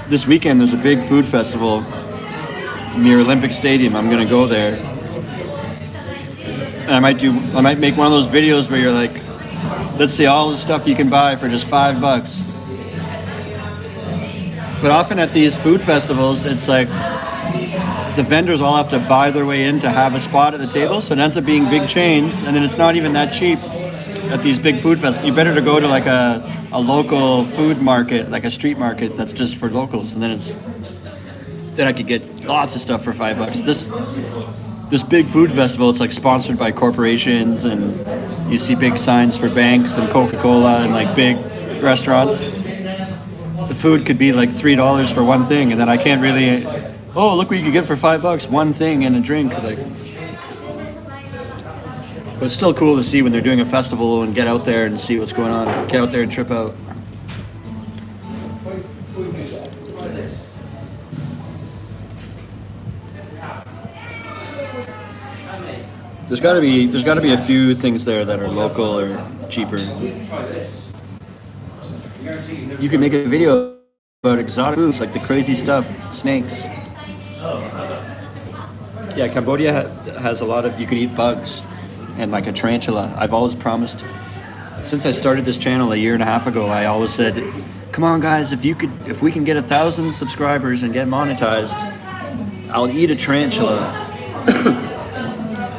Speaker 1: This weekend there's a big food festival near Olympic Stadium. I'm gonna go there. And I might make one of those videos where you're like, let's see all the stuff you can buy for just $5. But often at these food festivals, it's like the vendors all have to buy their way in to have a spot at the table, so it ends up being big chains, and then it's not even that cheap at these big food festivals. You better to go to like a local food market, like a street market that's just for locals, and then I could get lots of stuff for $5. This big food festival, it's like sponsored by corporations, and you see big signs for banks and Coca-Cola and like big restaurants. The food could be like $3 for one thing, and then I can't really, oh, look what you could get for $5, one thing and a drink. Like, but it's still cool to see when they're doing a festival and get out there and see what's going on. Get out there and trip out. There's got to be a few things there that are local or cheaper. You can make a video about exotic foods, like the crazy stuff, snakes. Yeah, Cambodia has a lot of, you can eat bugs and like a tarantula. I've always promised, since I started this channel a year and a half ago, I always said, come on guys, if we can get 1,000 subscribers and get monetized, I'll eat a tarantula.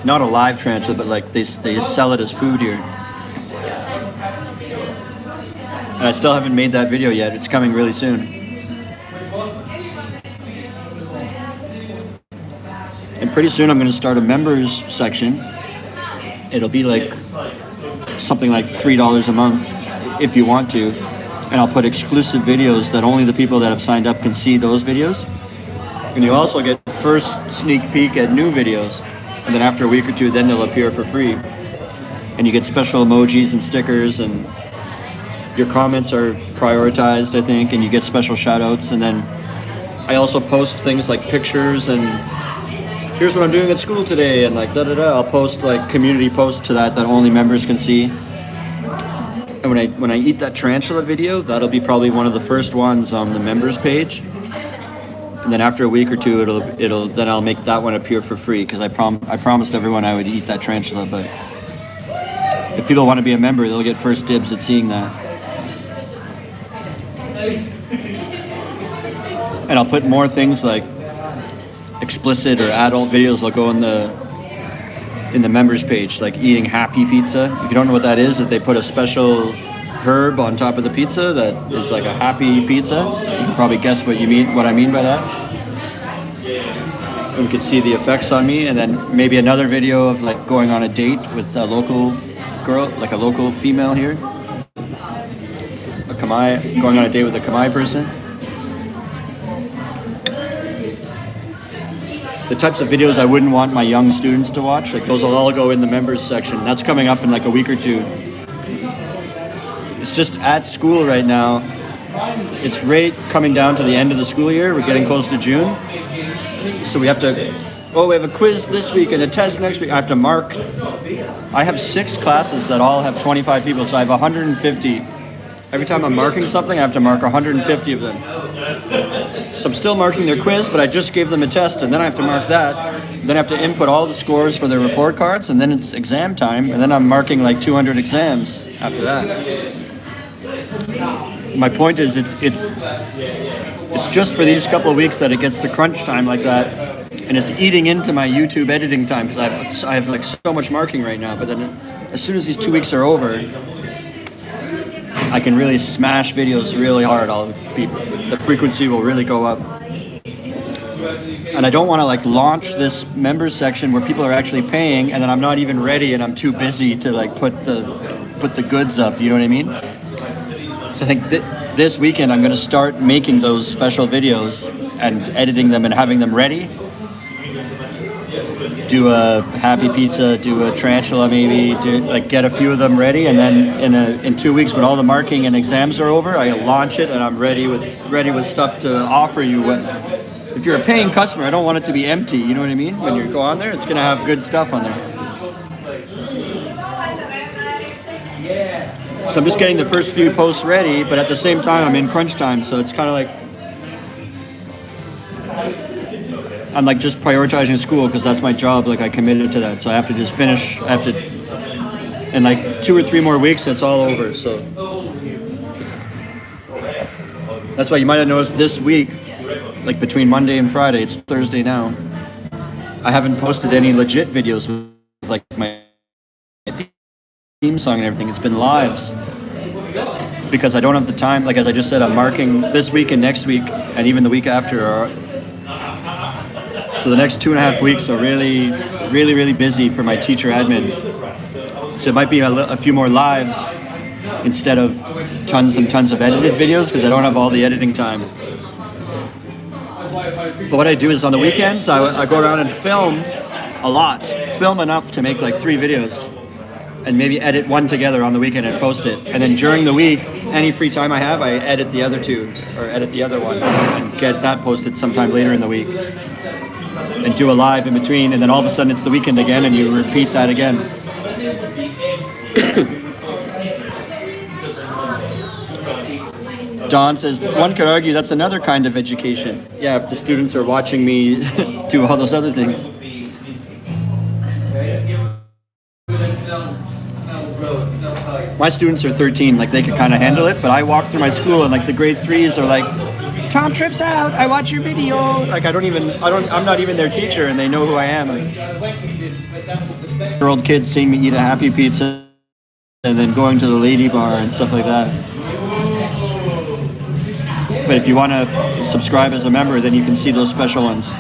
Speaker 1: Not a live tarantula, but like they sell it as food here. And I still haven't made that video yet. It's coming really soon. And pretty soon I'm going to start a members section. It'll be like something like $3 a month if you want to. And and I'll put exclusive videos that only the people that have signed up can see those videos. And you also get first sneak peek at new videos, and then after a week or two, then they'll appear for free. And you get special emojis and stickers, and your comments are prioritized, I think, and you get special shout outs. And then I also post things like pictures and here's what I'm doing at school today, and like da-da-da. I'll post like community posts to that only members can see. And when I eat that tarantula video, that'll be probably one of the first ones on the members page. And then after a week or two, then I'll make that one appear for free, because I promised everyone I would eat that tarantula. But if people want to be a member, they'll get first dibs at seeing that. And I'll put more things like explicit or adult videos. I'll go in the members page, like eating happy pizza. If you don't know what that is they put a special herb on top of the pizza that is like a happy pizza. You can probably guess what I mean by that. And you can see the effects on me. And then maybe another video of like going on a date with a local girl, like a local female here. A Khmer, going on a date with a Khmer person. The types of videos I wouldn't want my young students to watch, like those will all go in the members section. That's coming up in like a week or two. It's just at school right now. It's right coming down to the end of the school year. We're getting close to June. So we have a quiz this week and a test next week. I have to mark. I have 6 classes that all have 25 people, so I have 150. Every time I'm marking something, I have to mark 150 of them. So I'm still marking their quiz, but I just gave them a test, and then I have to mark that. Then I have to input all the scores for their report cards, and then it's exam time, and then I'm marking like 200 exams after that. My point is, it's just for these couple of weeks that it gets to crunch time like that, and it's eating into my YouTube editing time, because I have like so much marking right now. But then as soon as these 2 weeks are over, I can really smash videos really hard. The frequency will really go up. And I don't want to like launch this members section where people are actually paying, and then I'm not even ready and I'm too busy to like put the goods up. You know what I mean? So I think this weekend I'm going to start making those special videos and editing them and having them ready. Do a happy pizza, do a tarantula maybe, get a few of them ready, and then in 2 weeks when all the marking and exams are over, I launch it and I'm ready with stuff to offer you. If you're a paying customer, I don't want it to be empty, you know what I mean? When you go on there, it's going to have good stuff on there. So I'm just getting the first few posts ready, but at the same time I'm in crunch time, so it's kind of like I'm like just prioritizing school because that's my job. Like I committed to that, so I have to just finish. In like 2 or 3 more weeks, it's all over. So that's why you might have noticed this week, like between Monday and Friday, it's Thursday now, I haven't posted any legit videos with like my theme song and everything. It's been lives because I don't have the time. Like as I just said, I'm marking this week and next week and even the week after. So the next 2.5 weeks are really, really, really busy for my teacher admin. So it might be a few more lives instead of tons and tons of edited videos because I don't have all the editing time. But what I do is on the weekends, I go around and film a lot. Film enough to make like 3 videos and maybe edit one together on the weekend and post it. And then during the week, any free time I have, I edit the other 2 or edit the other ones and get that posted sometime later in the week. And do a live in between, and then all of a sudden it's the weekend again, and you repeat that again. Don says, one could argue that's another kind of education. Yeah, if the students are watching me do all those other things. My students are 13, like they could kind of handle it, but I walk through my school and like the grade 3s are like, Tom Tripp's out, I watch your video. Like I'm not even their teacher and they know who I am. Like, year-old kids seeing me eat a happy pizza and then going to the lady bar and stuff like that. But if you want to subscribe as a member, then you can see those special ones.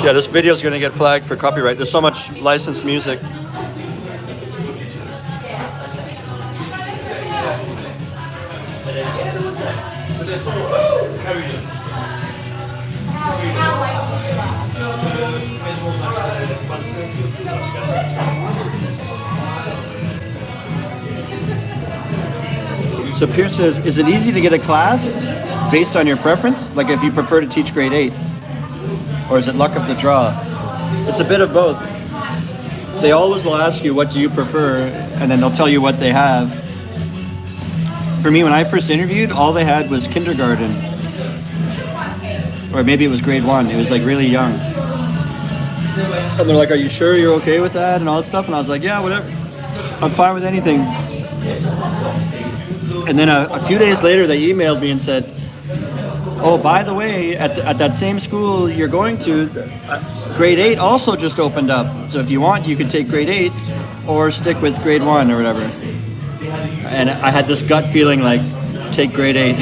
Speaker 1: Yeah, this video is going to get flagged for copyright. There's so much licensed music. So Pierce says, is it easy to get a class based on your preference? Like if you prefer to teach grade 8? Or is it luck of the draw? It's a bit of both. They always will ask you, what do you prefer? And then they'll tell you what they have. For me, when I first interviewed, all they had was kindergarten. Or maybe it was grade 1. It was like really young. And they're like, are you sure you're okay with that? And all that stuff. And I was like, yeah, whatever. I'm fine with anything. And then a few days later, they emailed me and said, oh, by the way, at that same school you're going to, grade 8 also just opened up. So if you want, you could take grade 8 or stick with grade 1 or whatever. And I had this gut feeling like, take grade 8.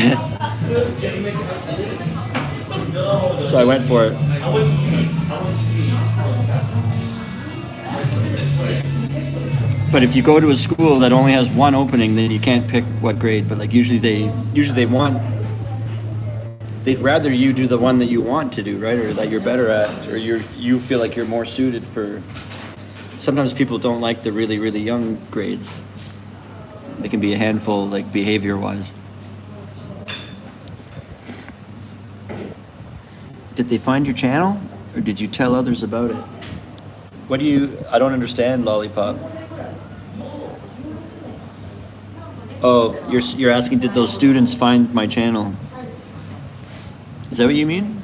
Speaker 1: So I went for it. But if you go to a school that only has one opening, then you can't pick what grade. But like usually they'd rather you do the one that you want to do, right? Or that you're better at, or you feel like you're more suited for. Sometimes people don't like the really, really young grades. They can be a handful, like behavior-wise. Did they find your channel, or did you tell others about it? I don't understand, Lollipop. Oh, you're asking, did those students find my channel? Is that what you mean?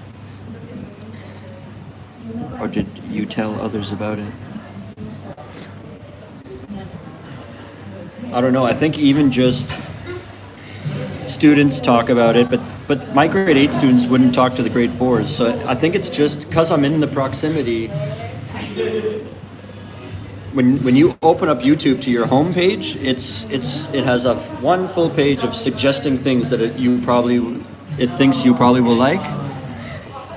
Speaker 1: Or did you tell others about it? I don't know. I think even just students talk about it, but my grade 8 students wouldn't talk to the grade 4s. So I think it's just because I'm in the proximity. When you open up YouTube to your home page, it has one full page of suggesting things that it thinks you probably will like,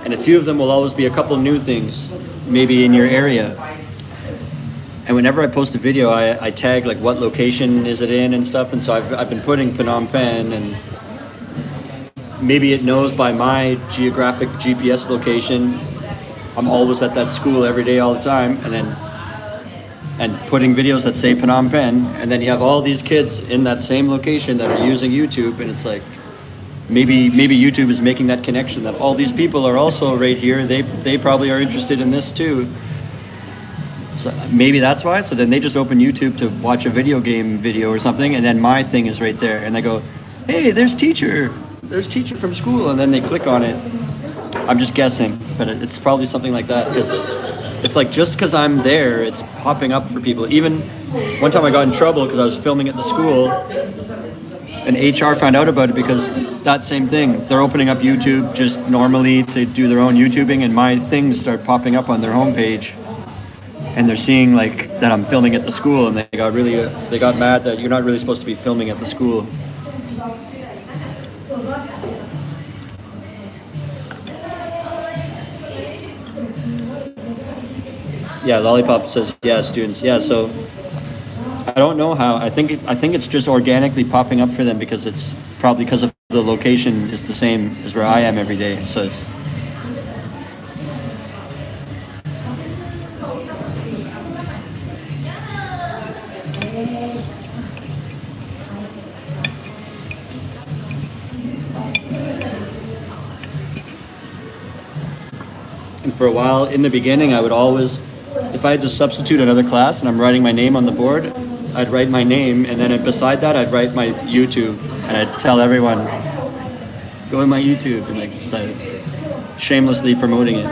Speaker 1: and a few of them will always be a couple new things, maybe in your area. And whenever I post a video, I tag like what location is it in and stuff, and so I've been putting Phnom Penh, and maybe it knows by my geographic GPS location. I'm always at that school every day, all the time, and putting videos that say Phnom Penh, and then you have all these kids in that same location that are using YouTube, and it's like, maybe YouTube is making that connection that all these people are also right here. They probably are interested in this too. So maybe that's why. So then they just open YouTube to watch a video game video or something, and then my thing is right there, and they go, hey, there's teacher from school, and then they click on it. I'm just guessing, but it's probably something like that, because it's like just because I'm there, it's popping up for people. Even one time I got in trouble because I was filming at the school, and HR found out about it because that same thing. They're opening up YouTube just normally to do their own YouTubing, and my things start popping up on their homepage, and they're seeing like that I'm filming at the school, and they got mad that you're not really supposed to be filming at the school. Yeah, Lollipop says, yeah, students. Yeah, so I don't know how. I think it's just organically popping up for them because it's probably because of the location is the same as where I am every day. So it's. And for a while, in the beginning, I would always, if I had to substitute another class and I'm writing my name on the board, I'd write my name, and then beside that, I'd write my YouTube, and I'd tell everyone, go to my YouTube, and like shamelessly promoting it.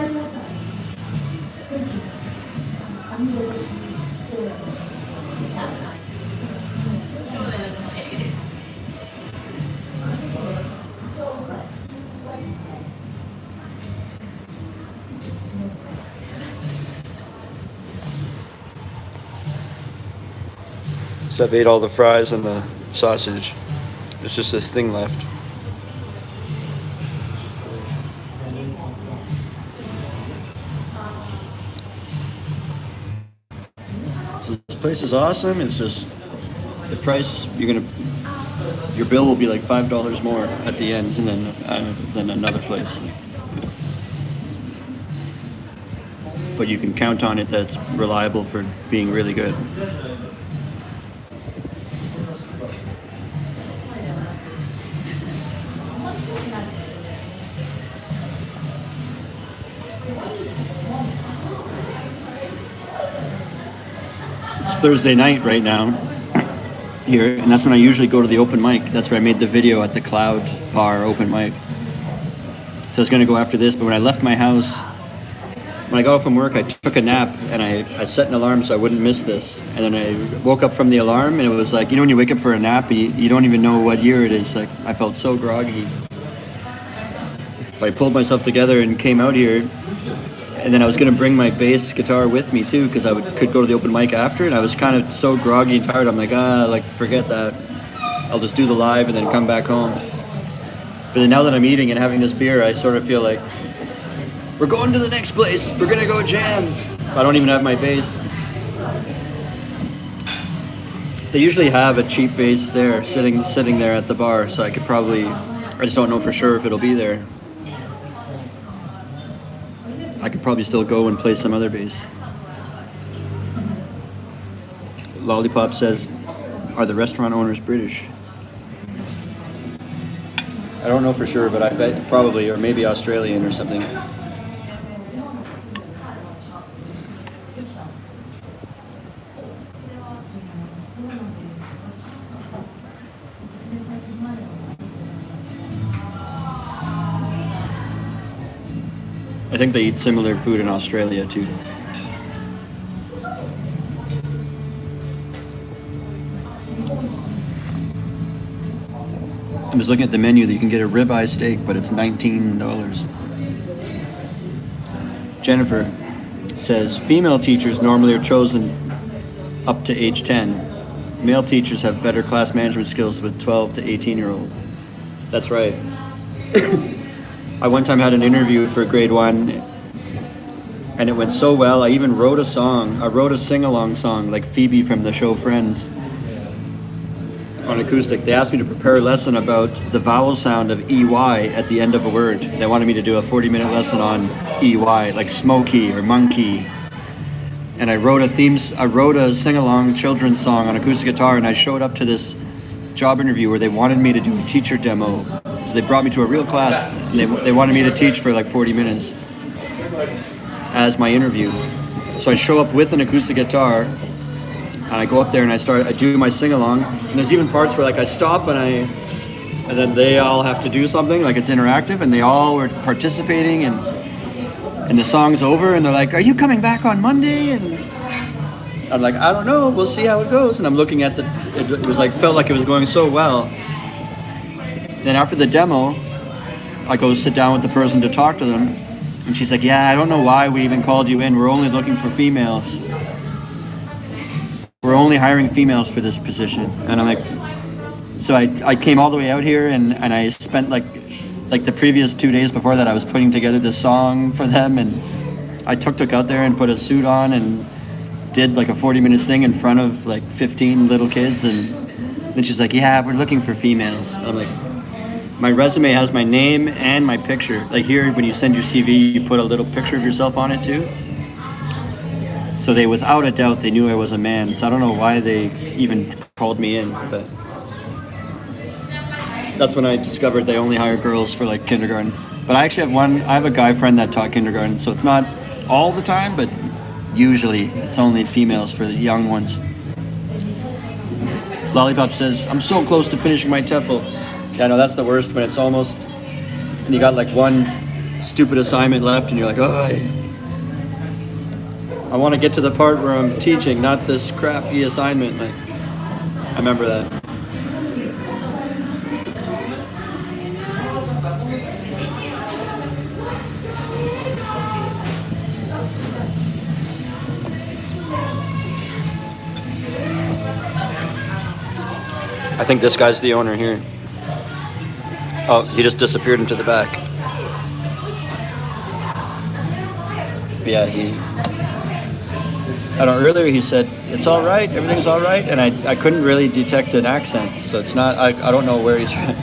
Speaker 1: So I've ate all the fries and the sausage. There's just this thing left. place is awesome. It's just the price. Your bill will be like $5 more at the end, than another place. But you can count on it that's reliable for being really good. It's Thursday night right now here, and that's when I usually go to the open mic. That's where I made the video at the Cloud Bar open mic. So I was going to go after this, but when I left my house, when I got off from work, I took a nap, and I set an alarm so I wouldn't miss this. And then I woke up from the alarm, and it was like, when you wake up for a nap, you don't even know what year it is. Like, I felt so groggy. But I pulled myself together and came out here. And then I was going to bring my bass guitar with me too, because could go to the open mic after, and I was kind of so groggy and tired. I'm like, forget that. I'll just do the live and then come back home. But then now that I'm eating and having this beer, I sort of feel like, we're going to the next place. We're going to go jam. I don't even have my bass. They usually have a cheap bass there, sitting there at the bar, so I just don't know for sure if it'll be there. I could probably still go and play some other bass. Lollipop says, are the restaurant owners British? I don't know for sure, but I bet probably, or maybe Australian or something. I think they eat similar food in Australia too. I'm just looking at the menu. That you can get a ribeye steak, but it's $19. Jennifer says, female teachers normally are chosen up to age 10. Male teachers have better class management skills with 12 to 18-year-olds. That's right. I one time had an interview for grade 1, and it went so well. I even wrote a song. I wrote a sing-along song, like Phoebe from the show Friends, on acoustic. They asked me to prepare a lesson about the vowel sound of EY at the end of a word. They wanted me to do a 40-minute lesson on EY, like smoky or monkey. And I wrote a sing-along children's song on acoustic guitar, and I showed up to this job interview where they wanted me to do a teacher demo. So they brought me to a real class, and they wanted me to teach for like 40 minutes as my interview. So I show up with an acoustic guitar, and I go up there and I do my sing-along. And there's even parts where like I stop and then they all have to do something, like it's interactive, and they all were participating, and the song's over, and they're like, are you coming back on Monday? And I'm like, I don't know, we'll see how it goes. And I'm looking at it was like, felt like it was going so well. Then after the demo, I go sit down with the person to talk to them, and she's like, yeah, I don't know why we even called you in. We're only looking for females. We're only hiring females for this position. And I'm like, so I came all the way out here, and I spent like the previous 2 days before that, I was putting together this song for them, and I took out there and put a suit on and did like a 40-minute thing in front of like 15 little kids, and then she's like, yeah, we're looking for females. And I'm like, my resume has my name and my picture. Like here, when you send your CV, you put a little picture of yourself on it too. So they, without a doubt, they knew I was a man. So I don't know why they even called me in, but that's when I discovered they only hire girls for like kindergarten. But I actually have a guy friend that taught kindergarten, so it's not all the time, but usually it's only females for the young ones. Lollipop says, I'm so close to finishing my TEFL. Yeah, no, that's the worst, when it's almost, and you got like one stupid assignment left, and you're like, oh, I want to get to the part where I'm teaching, not this crappy assignment. Like, I remember that. I think this guy's the owner here. Oh, he just disappeared into the back. But yeah, I don't know, earlier he said it's all right, everything's all right, and I couldn't really detect an accent, so it's not. I don't know where he's from.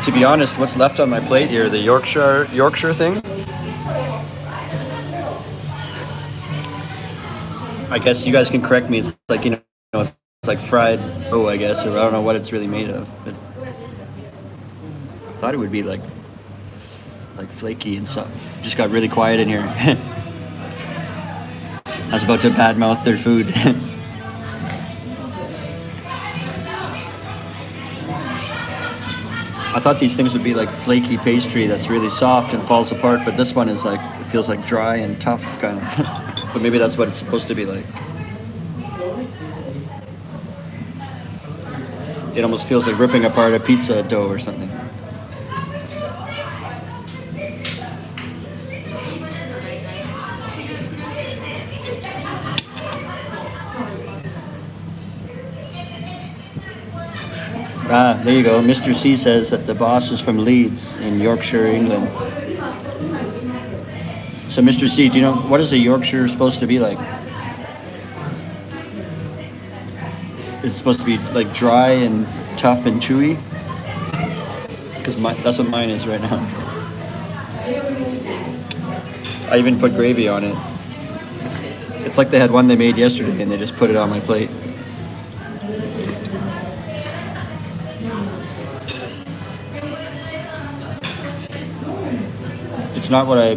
Speaker 1: To be honest, what's left on my plate here, the Yorkshire thing. I guess you guys can correct me. It's like, it's like fried I guess, or I don't know what it's really made of. But I thought it would be like flaky and stuff. Just got really quiet in here. I was about to badmouth their food. I thought these things would be like flaky pastry that's really soft and falls apart, but this one is like, it feels like dry and tough kind of. But maybe that's what it's supposed to be like. It almost feels like ripping apart a pizza dough or something. Ah, there you go. Mr. C says that the boss is from Leeds in Yorkshire, England. So, Mr. C, do you know what is a Yorkshire supposed to be like? Is it supposed to be like dry and tough and chewy? Because that's what mine is right now. I even put gravy on it. It's like they had one they made yesterday and they just put it on my plate. It's not what I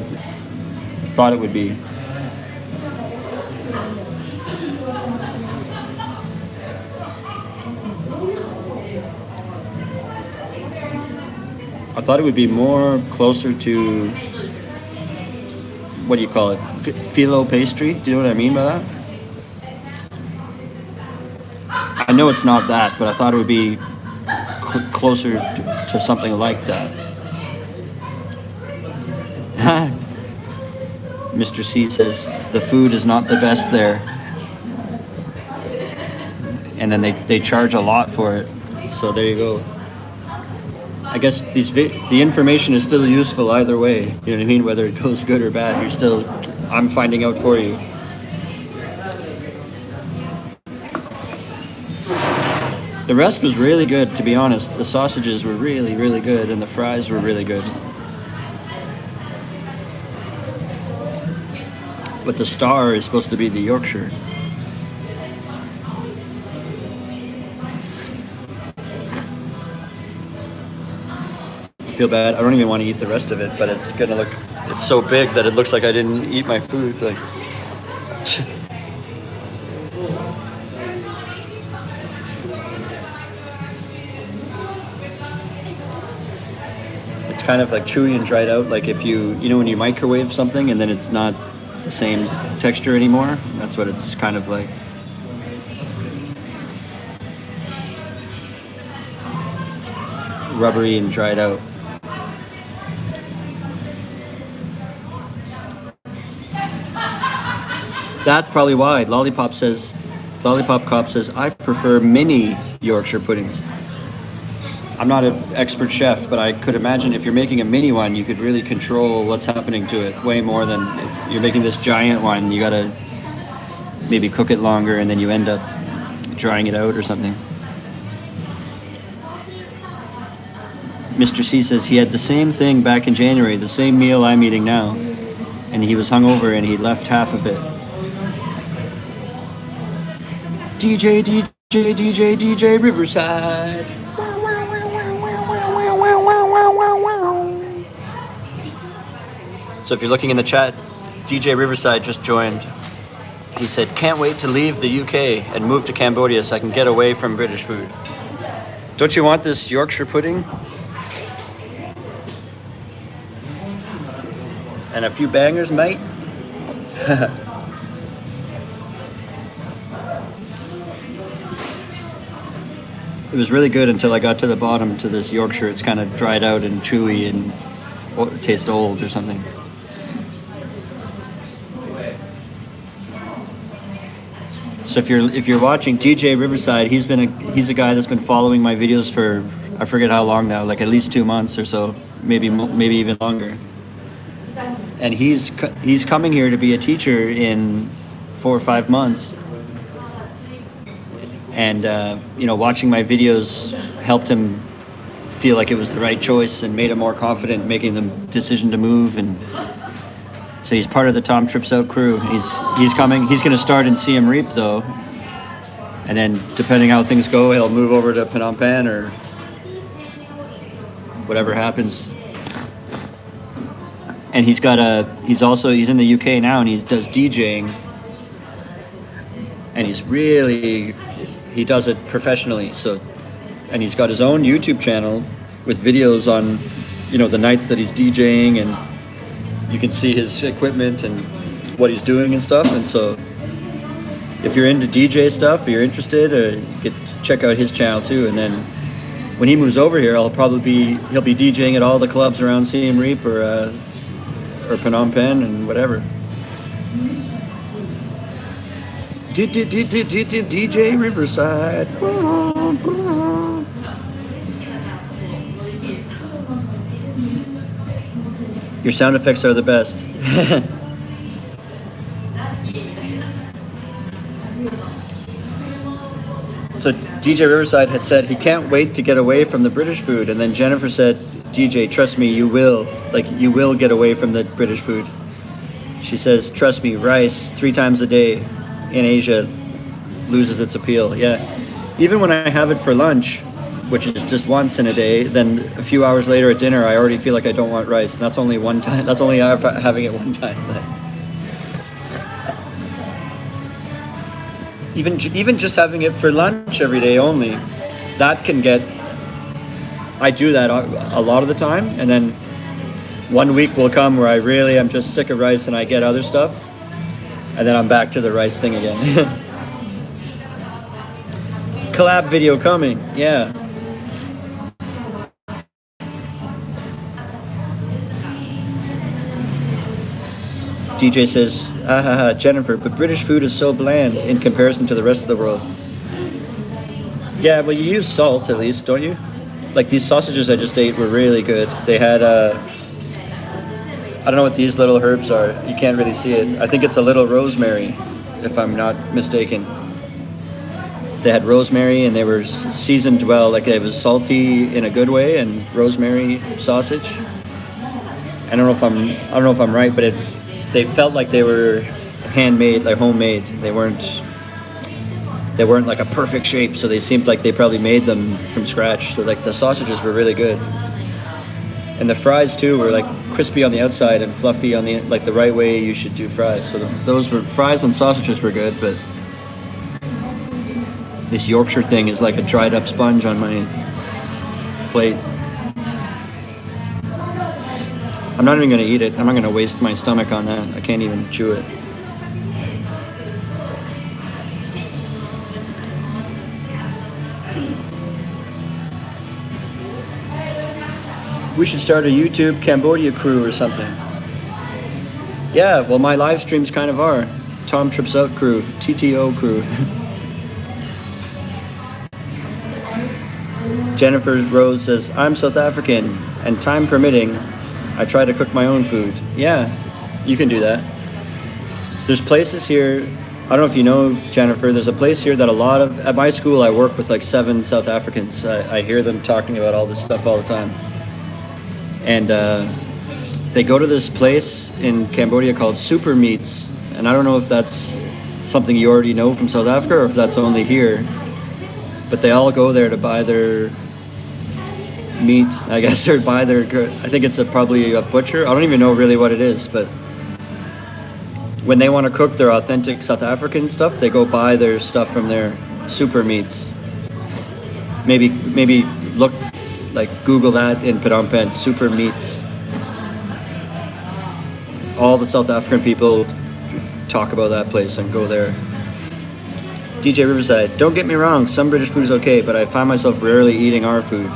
Speaker 1: thought it would be. I thought it would be more closer to, what do you call it, phyllo pastry? Do you know what I mean by that? I know it's not that, but I thought it would be closer to something like that. Mr. C says the food is not the best there, and then they charge a lot for it. So there you go. I guess the information is still useful either way. You know what I mean? Whether it goes good or bad, I'm finding out for you. The rest was really good, to be honest. The sausages were really, really good, and the fries were really good. But the star is supposed to be the Yorkshire. I feel bad. I don't even want to eat the rest of it, but it's so big that it looks like I didn't eat my food. Like, it's kind of like chewy and dried out. Like if you when you microwave something and then it's not the same texture anymore. That's what it's kind of like. Rubbery and dried out. That's probably why. Lollipop Cop says, I prefer mini Yorkshire puddings. I'm not an expert chef, but I could imagine if you're making a mini one, you could really control what's happening to it way more than if you're making this giant one. You gotta maybe cook it longer and then you end up drying it out or something. Mr. C says he had the same thing back in January, the same meal I'm eating now, and he was hungover and he left half of it. DJ Riverside. So if you're looking in the chat, DJ Riverside just joined. He said, can't wait to leave the UK and move to Cambodia so I can get away from British food. Don't you want this Yorkshire pudding? And a few bangers, mate? It was really good until I got to the bottom to this Yorkshire. It's kind of dried out and chewy and it tastes old or something. So if you're watching DJ Riverside, he's a guy that's been following my videos for I forget how long now, like at least 2 months or so, maybe even longer. And he's coming here to be a teacher in 4 or 5 months. And watching my videos helped him feel like it was the right choice and made him more confident making the decision to move. And so he's part of the Tom Trips Out crew. He's coming. He's going to start in Siem Reap though, and then depending how things go, he'll move over to Phnom Penh or whatever happens. And he's in the UK now, and he does DJing, and he does it professionally. So, and he's got his own YouTube channel with videos on, the nights that he's DJing, and you can see his equipment and what he's doing and stuff. And so, if you're into DJ stuff, or you're interested, you could check out his channel too. And then when he moves over here, he'll be DJing at all the clubs around Siem Reap or Phnom Penh and whatever. DJ Riverside. Your sound effects are the best. So DJ Riverside had said he can't wait to get away from the British food, and then Jennifer said, DJ, trust me, you will get away from the British food. She says, trust me, rice 3 times a day in Asia loses its appeal. Yeah. Even when I have it for lunch, which is just once in a day, then a few hours later at dinner, I already feel like I don't want rice. And that's only one time. That's only having it one time. Even just having it for lunch every day only, that can get... I do that a lot of the time, and then one week will come where I'm just sick of rice and I get other stuff, and then I'm back to the rice thing again. Collab video coming, yeah. DJ says, Jennifer, but British food is so bland in comparison to the rest of the world. Yeah, well, you use salt at least, don't you? Like these sausages I just ate were really good. They had, I don't know what these little herbs are. You can't really see it. I think it's a little rosemary, if I'm not mistaken. They had rosemary and they were seasoned well. Like it was salty in a good way, and rosemary sausage. I don't know if I'm right, but they felt like they were handmade, like homemade. They weren't like a perfect shape, so they seemed like they probably made them from scratch. So like the sausages were really good, and the fries too were like crispy on the outside and fluffy on the, like the right way you should do fries. So those were fries and sausages were good, but this Yorkshire thing is like a dried up sponge on my plate. I'm not even gonna eat it. I'm not gonna waste my stomach on that. I can't even chew it. We should start a YouTube Cambodia crew or something. Yeah, well, my live streams kind of are. Tom Trips Out crew, TTO crew. Jennifer Rose says, I'm South African, and time permitting, I try to cook my own food. Yeah, you can do that. There's places here, I don't know if you know, Jennifer, there's a place here that at my school I work with like 7 South Africans. I hear them talking about all this stuff all the time. And they go to this place in Cambodia called Super Meats, and I don't know if that's something you already know from South Africa or if that's only here, but they all go there to buy their meat, I guess, or buy their, I think it's probably a butcher, I don't even know really what it is, but when they want to cook their authentic South African stuff, they go buy their stuff from their Super Meats. Maybe look, like Google that in Phnom Penh, Super Meats. All the South African people talk about that place and go there. DJ Riverside, don't get me wrong, some British food is okay, but I find myself rarely eating our food.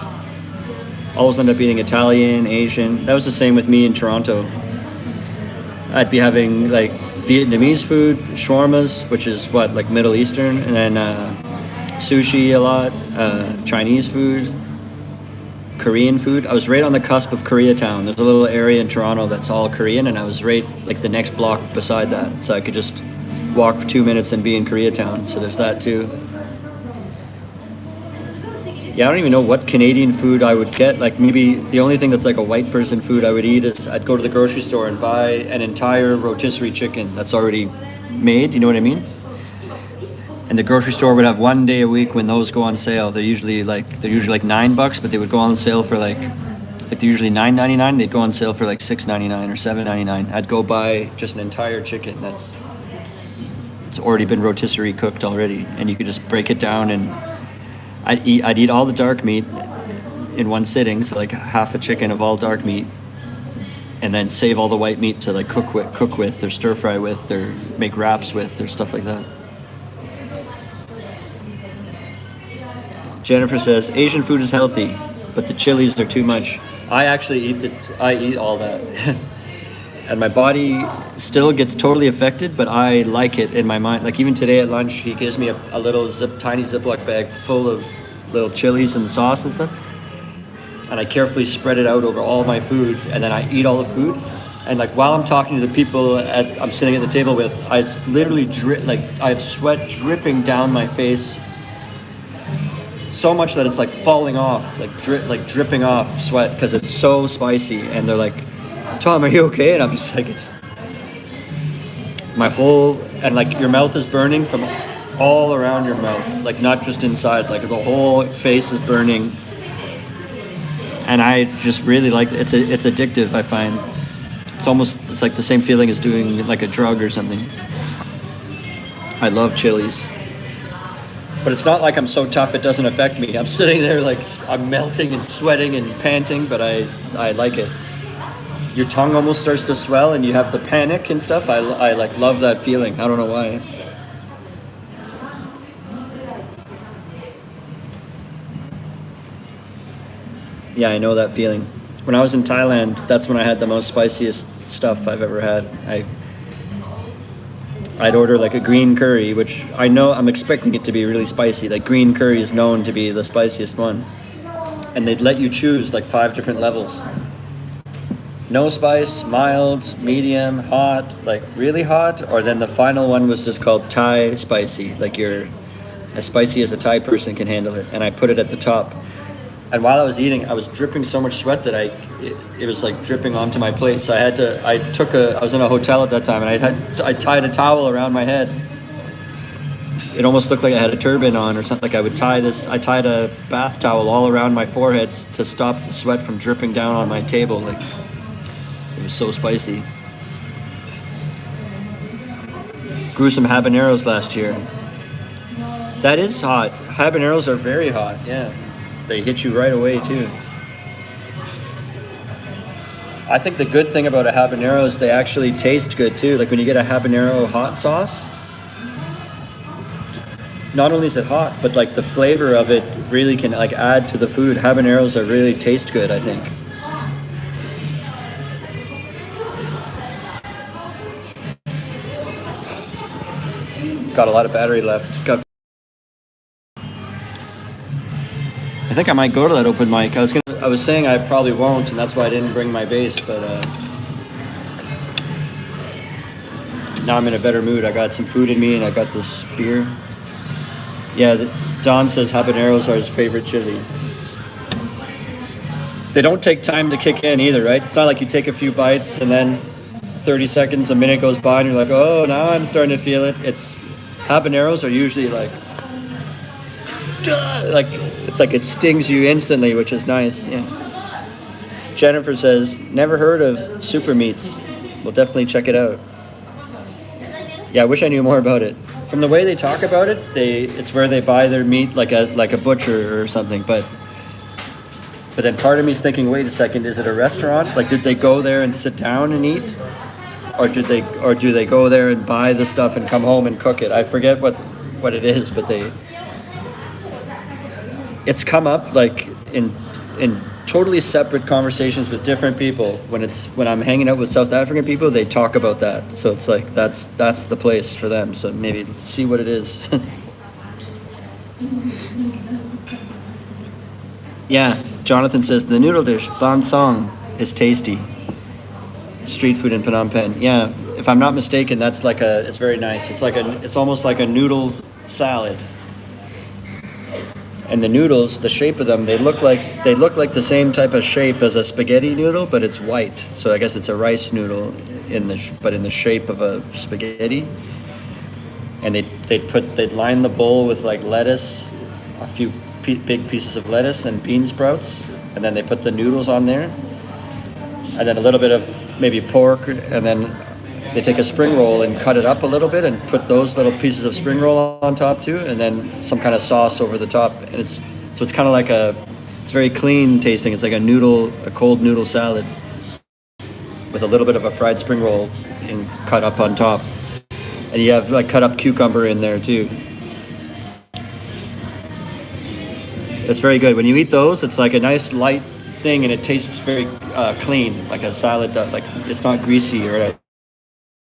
Speaker 1: Always end up eating Italian, Asian. That was the same with me in Toronto. I'd be having like Vietnamese food, shawarmas, which is like Middle Eastern, and then sushi a lot, Chinese food. Korean food. I was right on the cusp of Koreatown. There's a little area in Toronto that's all Korean, and I was right like the next block beside that, so I could just walk for 2 minutes and be in Koreatown. So there's that too. Yeah, I don't even know what Canadian food I would get. Like maybe the only thing that's like a white person food I would eat is I'd go to the grocery store and buy an entire rotisserie chicken that's already made. You know what I mean? And the grocery store would have 1 day a week when those go on sale. They're usually like $9, but they would go on sale for like they're usually $9.99. They'd go on sale for like $6.99 or $7.99. I'd go buy just an entire chicken it's already been rotisserie cooked already, and you could just break it down, and I'd eat all the dark meat in one sitting, so like half a chicken of all dark meat, and then save all the white meat to like cook with or stir fry with or make wraps with or stuff like that. Jennifer says Asian food is healthy, but the chilies are too much. I actually eat all that. And my body still gets totally affected, but I like it in my mind. Like even today at lunch, he gives me a little tiny Ziploc bag full of little chilies and sauce and stuff. And I carefully spread it out over all my food, and then I eat all the food. And like while I'm talking to the people I'm sitting at the table with, I literally I have sweat dripping down my face, so much that it's like falling off, like dripping off sweat because it's so spicy. And they're like, Tom, are you okay? And I'm just like, it's my whole, and like your mouth is burning from all around your mouth, like not just inside, like the whole face is burning. And I just really like it. It's addictive, I find. It's like the same feeling as doing like a drug or something. I love chilies. But it's not like I'm so tough it doesn't affect me. I'm sitting there like I'm melting and sweating and panting, but I like it. Your tongue almost starts to swell and you have the panic and stuff. I like love that feeling. I don't know why. Yeah, I know that feeling. When I was in Thailand, that's when I had the most spiciest stuff I've ever had. I'd order like a green curry, which I know I'm expecting it to be really spicy. Like green curry is known to be the spiciest one. And they'd let you choose like 5 different levels. No spice, mild, medium, hot, like really hot, or then the final one was just called Thai spicy, like you're as spicy as a Thai person can handle it. And I put it at the top. And while I was eating, I was dripping so much sweat that it was like dripping onto my plate. So I was in a hotel at that time, and I tied a towel around my head. It almost looked like I had a turban on or something. Like I tied a bath towel all around my forehead to stop the sweat from dripping down on my table. Like, it was so spicy. Grew some habaneros last year. That is hot. Habaneros are very hot, yeah. They hit you right away too. I think the good thing about a habanero is they actually taste good too. Like when you get a habanero hot sauce, not only is it hot, but like the flavor of it really can like add to the food. Habaneros are really taste good, I think. Got a lot of battery left. I think I might go to that open mic. I was saying I probably won't, and that's why I didn't bring my bass, but now I'm in a better mood. I got some food in me, and I got this beer. Yeah, Don says habaneros are his favorite chili. They don't take time to kick in either, right? It's not like you take a few bites, and then 30 seconds, a minute goes by, and you're like, oh, now I'm starting to feel it. Habaneros are usually like it's like it stings you instantly, which is nice. Yeah. Jennifer says, never heard of super meats. We'll definitely check it out. Yeah, I wish I knew more about it. From the way they talk about it, it's where they buy their meat like a butcher or something. But then part of me is thinking, wait a second, is it a restaurant? Like, did they go there and sit down and eat, or do they go there and buy the stuff and come home and cook it? I forget what it is, but it's come up like in totally separate conversations with different people. When I'm hanging out with South African people, they talk about that. So it's like that's the place for them. So maybe see what it is. Yeah, Jonathan says the noodle dish, banh song, is tasty. Street food in Phnom Penh. Yeah, if I'm not mistaken, that's like it's very nice. It's almost like a noodle salad. And the noodles, the shape of them, they look like the same type of shape as a spaghetti noodle, but it's white. So I guess it's a rice noodle in the shape of a spaghetti. And they'd line the bowl with like lettuce, a few big pieces of lettuce and bean sprouts, and then they put the noodles on there, and then a little bit of maybe pork, and then they take a spring roll and cut it up a little bit and put those little pieces of spring roll on top too, and then some kind of sauce over the top. And it's kind of like it's very clean tasting. It's like a cold noodle salad with a little bit of a fried spring roll and cut up on top. And you have like cut up cucumber in there too. It's very good. When you eat those, it's like a nice light thing, and it tastes very clean, like a salad. Like it's not greasy or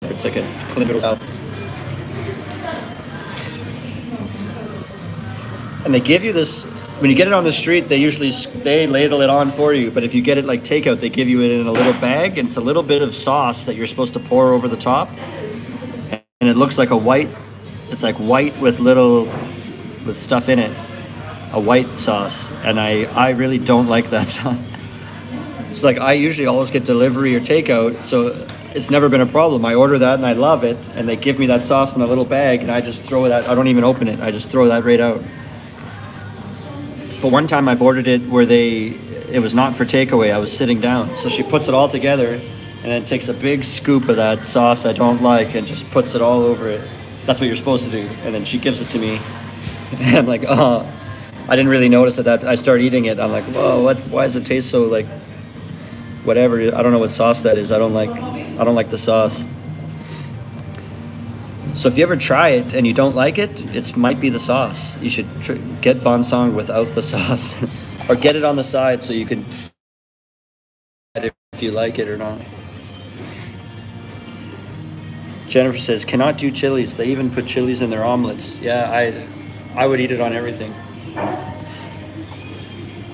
Speaker 1: it's like a clean little salad. And they give you this when you get it on the street. They ladle it on for you. But if you get it like takeout, they give you it in a little bag, and it's a little bit of sauce that you're supposed to pour over the top. And it looks like it's like white with stuff in it, a white sauce. And I really don't like that sauce. It's like I usually always get delivery or takeout, so it's never been a problem. I order that and I love it, and they give me that sauce in a little bag, and I just throw that. I don't even open it. I just throw that right out. But one time I've ordered it where it was not for takeaway. I was sitting down, so she puts it all together and then takes a big scoop of that sauce I don't like and just puts it all over it. That's what you're supposed to do. And then she gives it to me, and I'm like, oh, I didn't really notice that. I start eating it. I'm like, whoa, why does it taste so like whatever? I don't know what sauce that is. I don't like the sauce. So if you ever try it and you don't like it, it might be the sauce. You should get banh song without the sauce, or get it on the side so you can if you like it or not. Jennifer says, cannot do chilies. They even put chilies in their omelets. Yeah, I would eat it on everything.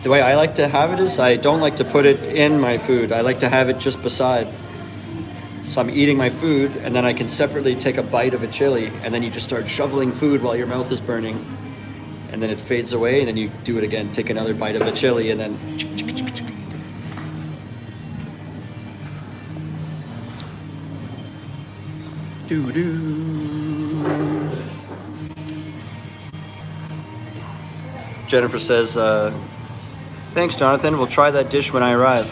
Speaker 1: The way I like to have it is I don't like to put it in my food. I like to have it just beside. So I'm eating my food, and then I can separately take a bite of a chili, and then you just start shoveling food while your mouth is burning. And then it fades away, and then you do it again. Take another bite of a chili, and then... Jennifer says, thanks, Jonathan. We'll try that dish when I arrive.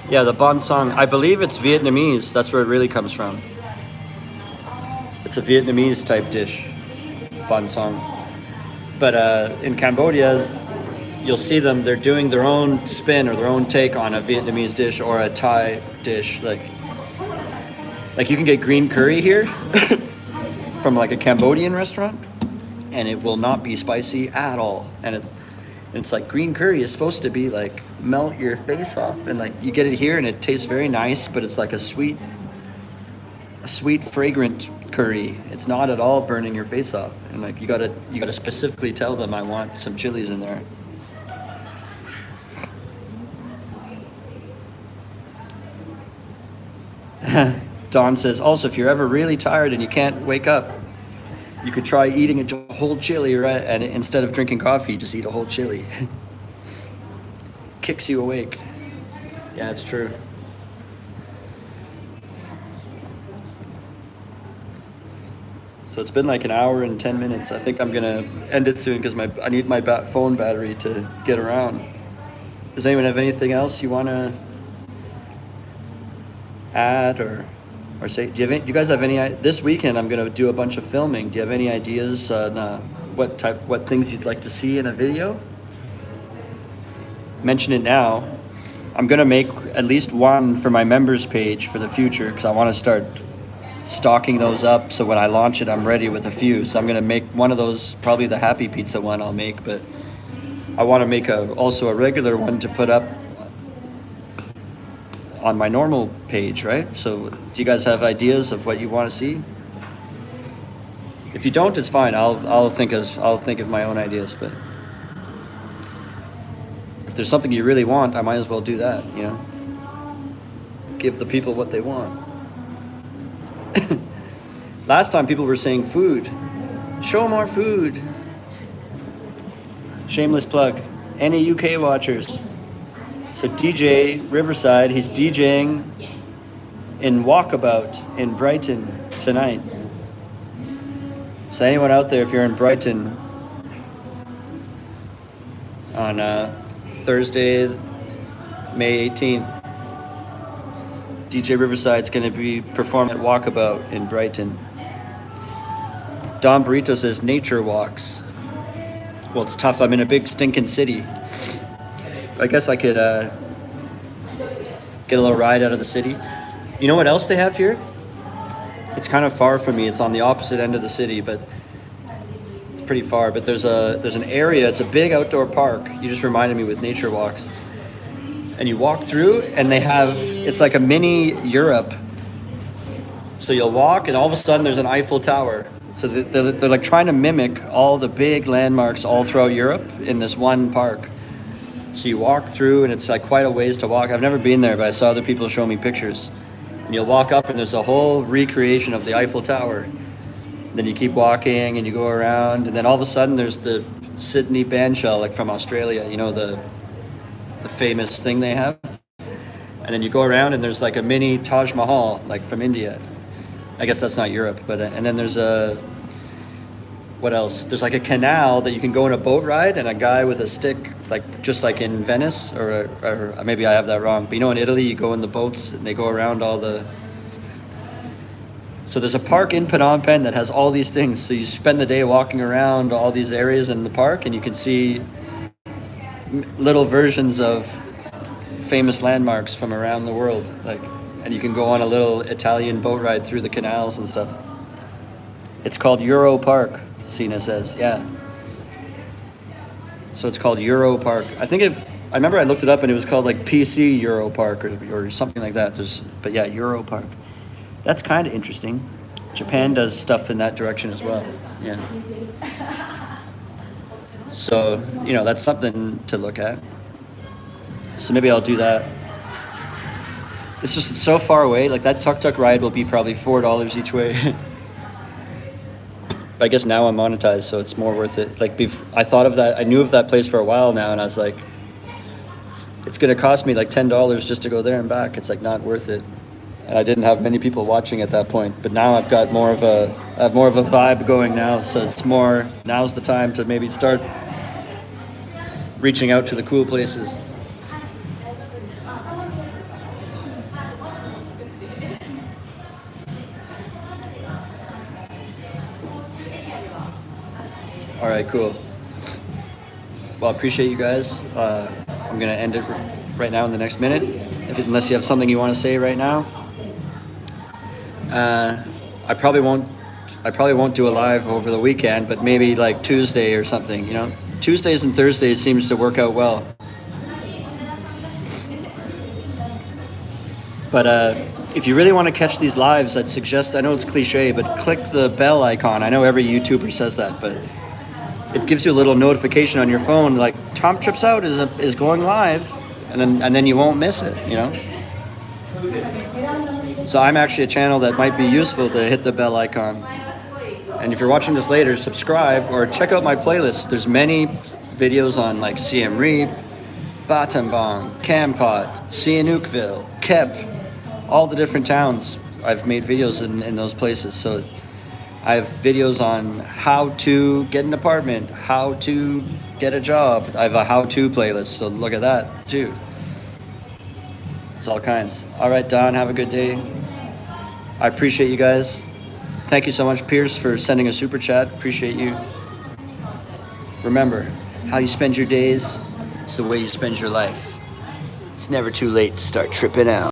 Speaker 1: Yeah, the banh song. I believe it's Vietnamese. That's where it really comes from. It's a Vietnamese type dish, banh song. But in Cambodia, you'll see them. They're doing their own spin or their own take on a Vietnamese dish or a Thai dish. Like you can get green curry here from like a Cambodian restaurant, and it will not be spicy at all. And it's like green curry is supposed to be like melt your face off, and like you get it here and it tastes very nice, but it's like a sweet fragrant curry. It's not at all burning your face off. And like you gotta specifically tell them I want some chilies in there. Don says, also, if you're ever really tired and you can't wake up, you could try eating a whole chili, right? And instead of drinking coffee, just eat a whole chili. Kicks you awake. Yeah, it's true. So it's been like an hour and 10 minutes. I think I'm gonna end it soon because I need my phone battery to get around. Does anyone have anything else you wanna add or say? Do you guys have any? This weekend I'm gonna do a bunch of filming. Do you have any ideas on what things you'd like to see in a video? Mention it now. I'm gonna make at least one for my members page for the future because I want to start stocking those up so when I launch it I'm ready with a few. So I'm gonna make one of those, probably the happy pizza one I'll make, but I want to make also a regular one to put up on my normal page, right? So do you guys have ideas of what you want to see? If you don't, it's fine. I'll think of my own ideas, but if there's something you really want, I might as well do that, you know? Give the people what they want. Last time people were saying food. Show more food. Shameless plug. Any UK watchers? So DJ Riverside, he's DJing in Walkabout in Brighton tonight. So anyone out there, if you're in Brighton on Thursday, May 18th, DJ Riverside's going to be performing at Walkabout in Brighton. Don Burrito says nature walks. Well, it's tough. I'm in a big stinking city. I guess I could get a little ride out of the city. You know what else they have here? It's kind of far from me. It's on the opposite end of the city, but it's pretty far. But there's an area. It's a big outdoor park. You just reminded me with nature walks. And you walk through, and it's like a mini Europe. So you'll walk, and all of a sudden there's an Eiffel Tower. So they're like trying to mimic all the big landmarks all throughout Europe in this one park. So you walk through, and it's like quite a ways to walk. I've never been there, but I saw other people show me pictures. And you'll walk up, and there's a whole recreation of the Eiffel Tower. Then you keep walking, and you go around, and then all of a sudden there's the Sydney bandshell, like from Australia. You know, the famous thing they have. And then you go around, and there's like a mini Taj Mahal, like from India. I guess that's not Europe, but and then there's what else? There's like a canal that you can go on a boat ride, and a guy with a stick, like just like in Venice, or maybe I have that wrong. But you know, in Italy, you go in the boats, and they go around all the. So there's a park in Phnom Penh that has all these things. So you spend the day walking around all these areas in the park, and you can see little versions of famous landmarks from around the world, and you can go on a little Italian boat ride through the canals and stuff. It's called Euro Park, Sina says. Yeah. So it's called Euro Park. I remember I looked it up, and it was called like PC Euro Park or something like that. But yeah, Euro Park. That's kind of interesting. Japan does stuff in that direction as well. Yeah. So, you know, that's something to look at. So maybe I'll do that. It's just so far away. Like that tuk-tuk ride will be probably $4 each way. But I guess now I'm monetized, so it's more worth it. Like I thought of that. I knew of that place for a while now, and I was like, it's going to cost me like $10 just to go there and back. It's like not worth it. And I didn't have many people watching at that point. But now I have more of a vibe going now. So now's the time to maybe start reaching out to the cool places. All right, cool. Well, I appreciate you guys. I'm gonna end it right now in the next minute, unless you have something you want to say right now. I probably won't do a live over the weekend, but maybe like Tuesday or something. You know, Tuesdays and Thursdays seems to work out well. But if you really want to catch these lives, I'd suggest, I know it's cliche, but click the bell icon. I know every YouTuber says that, but it gives you a little notification on your phone, like Tom Trips Out is going live, and then you won't miss it, you know? So I'm actually a channel that might be useful to hit the bell icon. And if you're watching this later, subscribe or check out my playlist. There's many videos on like Siem Reap, Battambang, Kampot, Sihanoukville, Kep, all the different towns. I've made videos in those places. So I have videos on how to get an apartment, how to get a job. I have a how-to playlist, so look at that too. It's all kinds. All right, Don, have a good day. I appreciate you guys. Thank you so much, Pierce, for sending a super chat. Appreciate you. Remember, how you spend your days is the way you spend your life. It's never too late to start tripping out.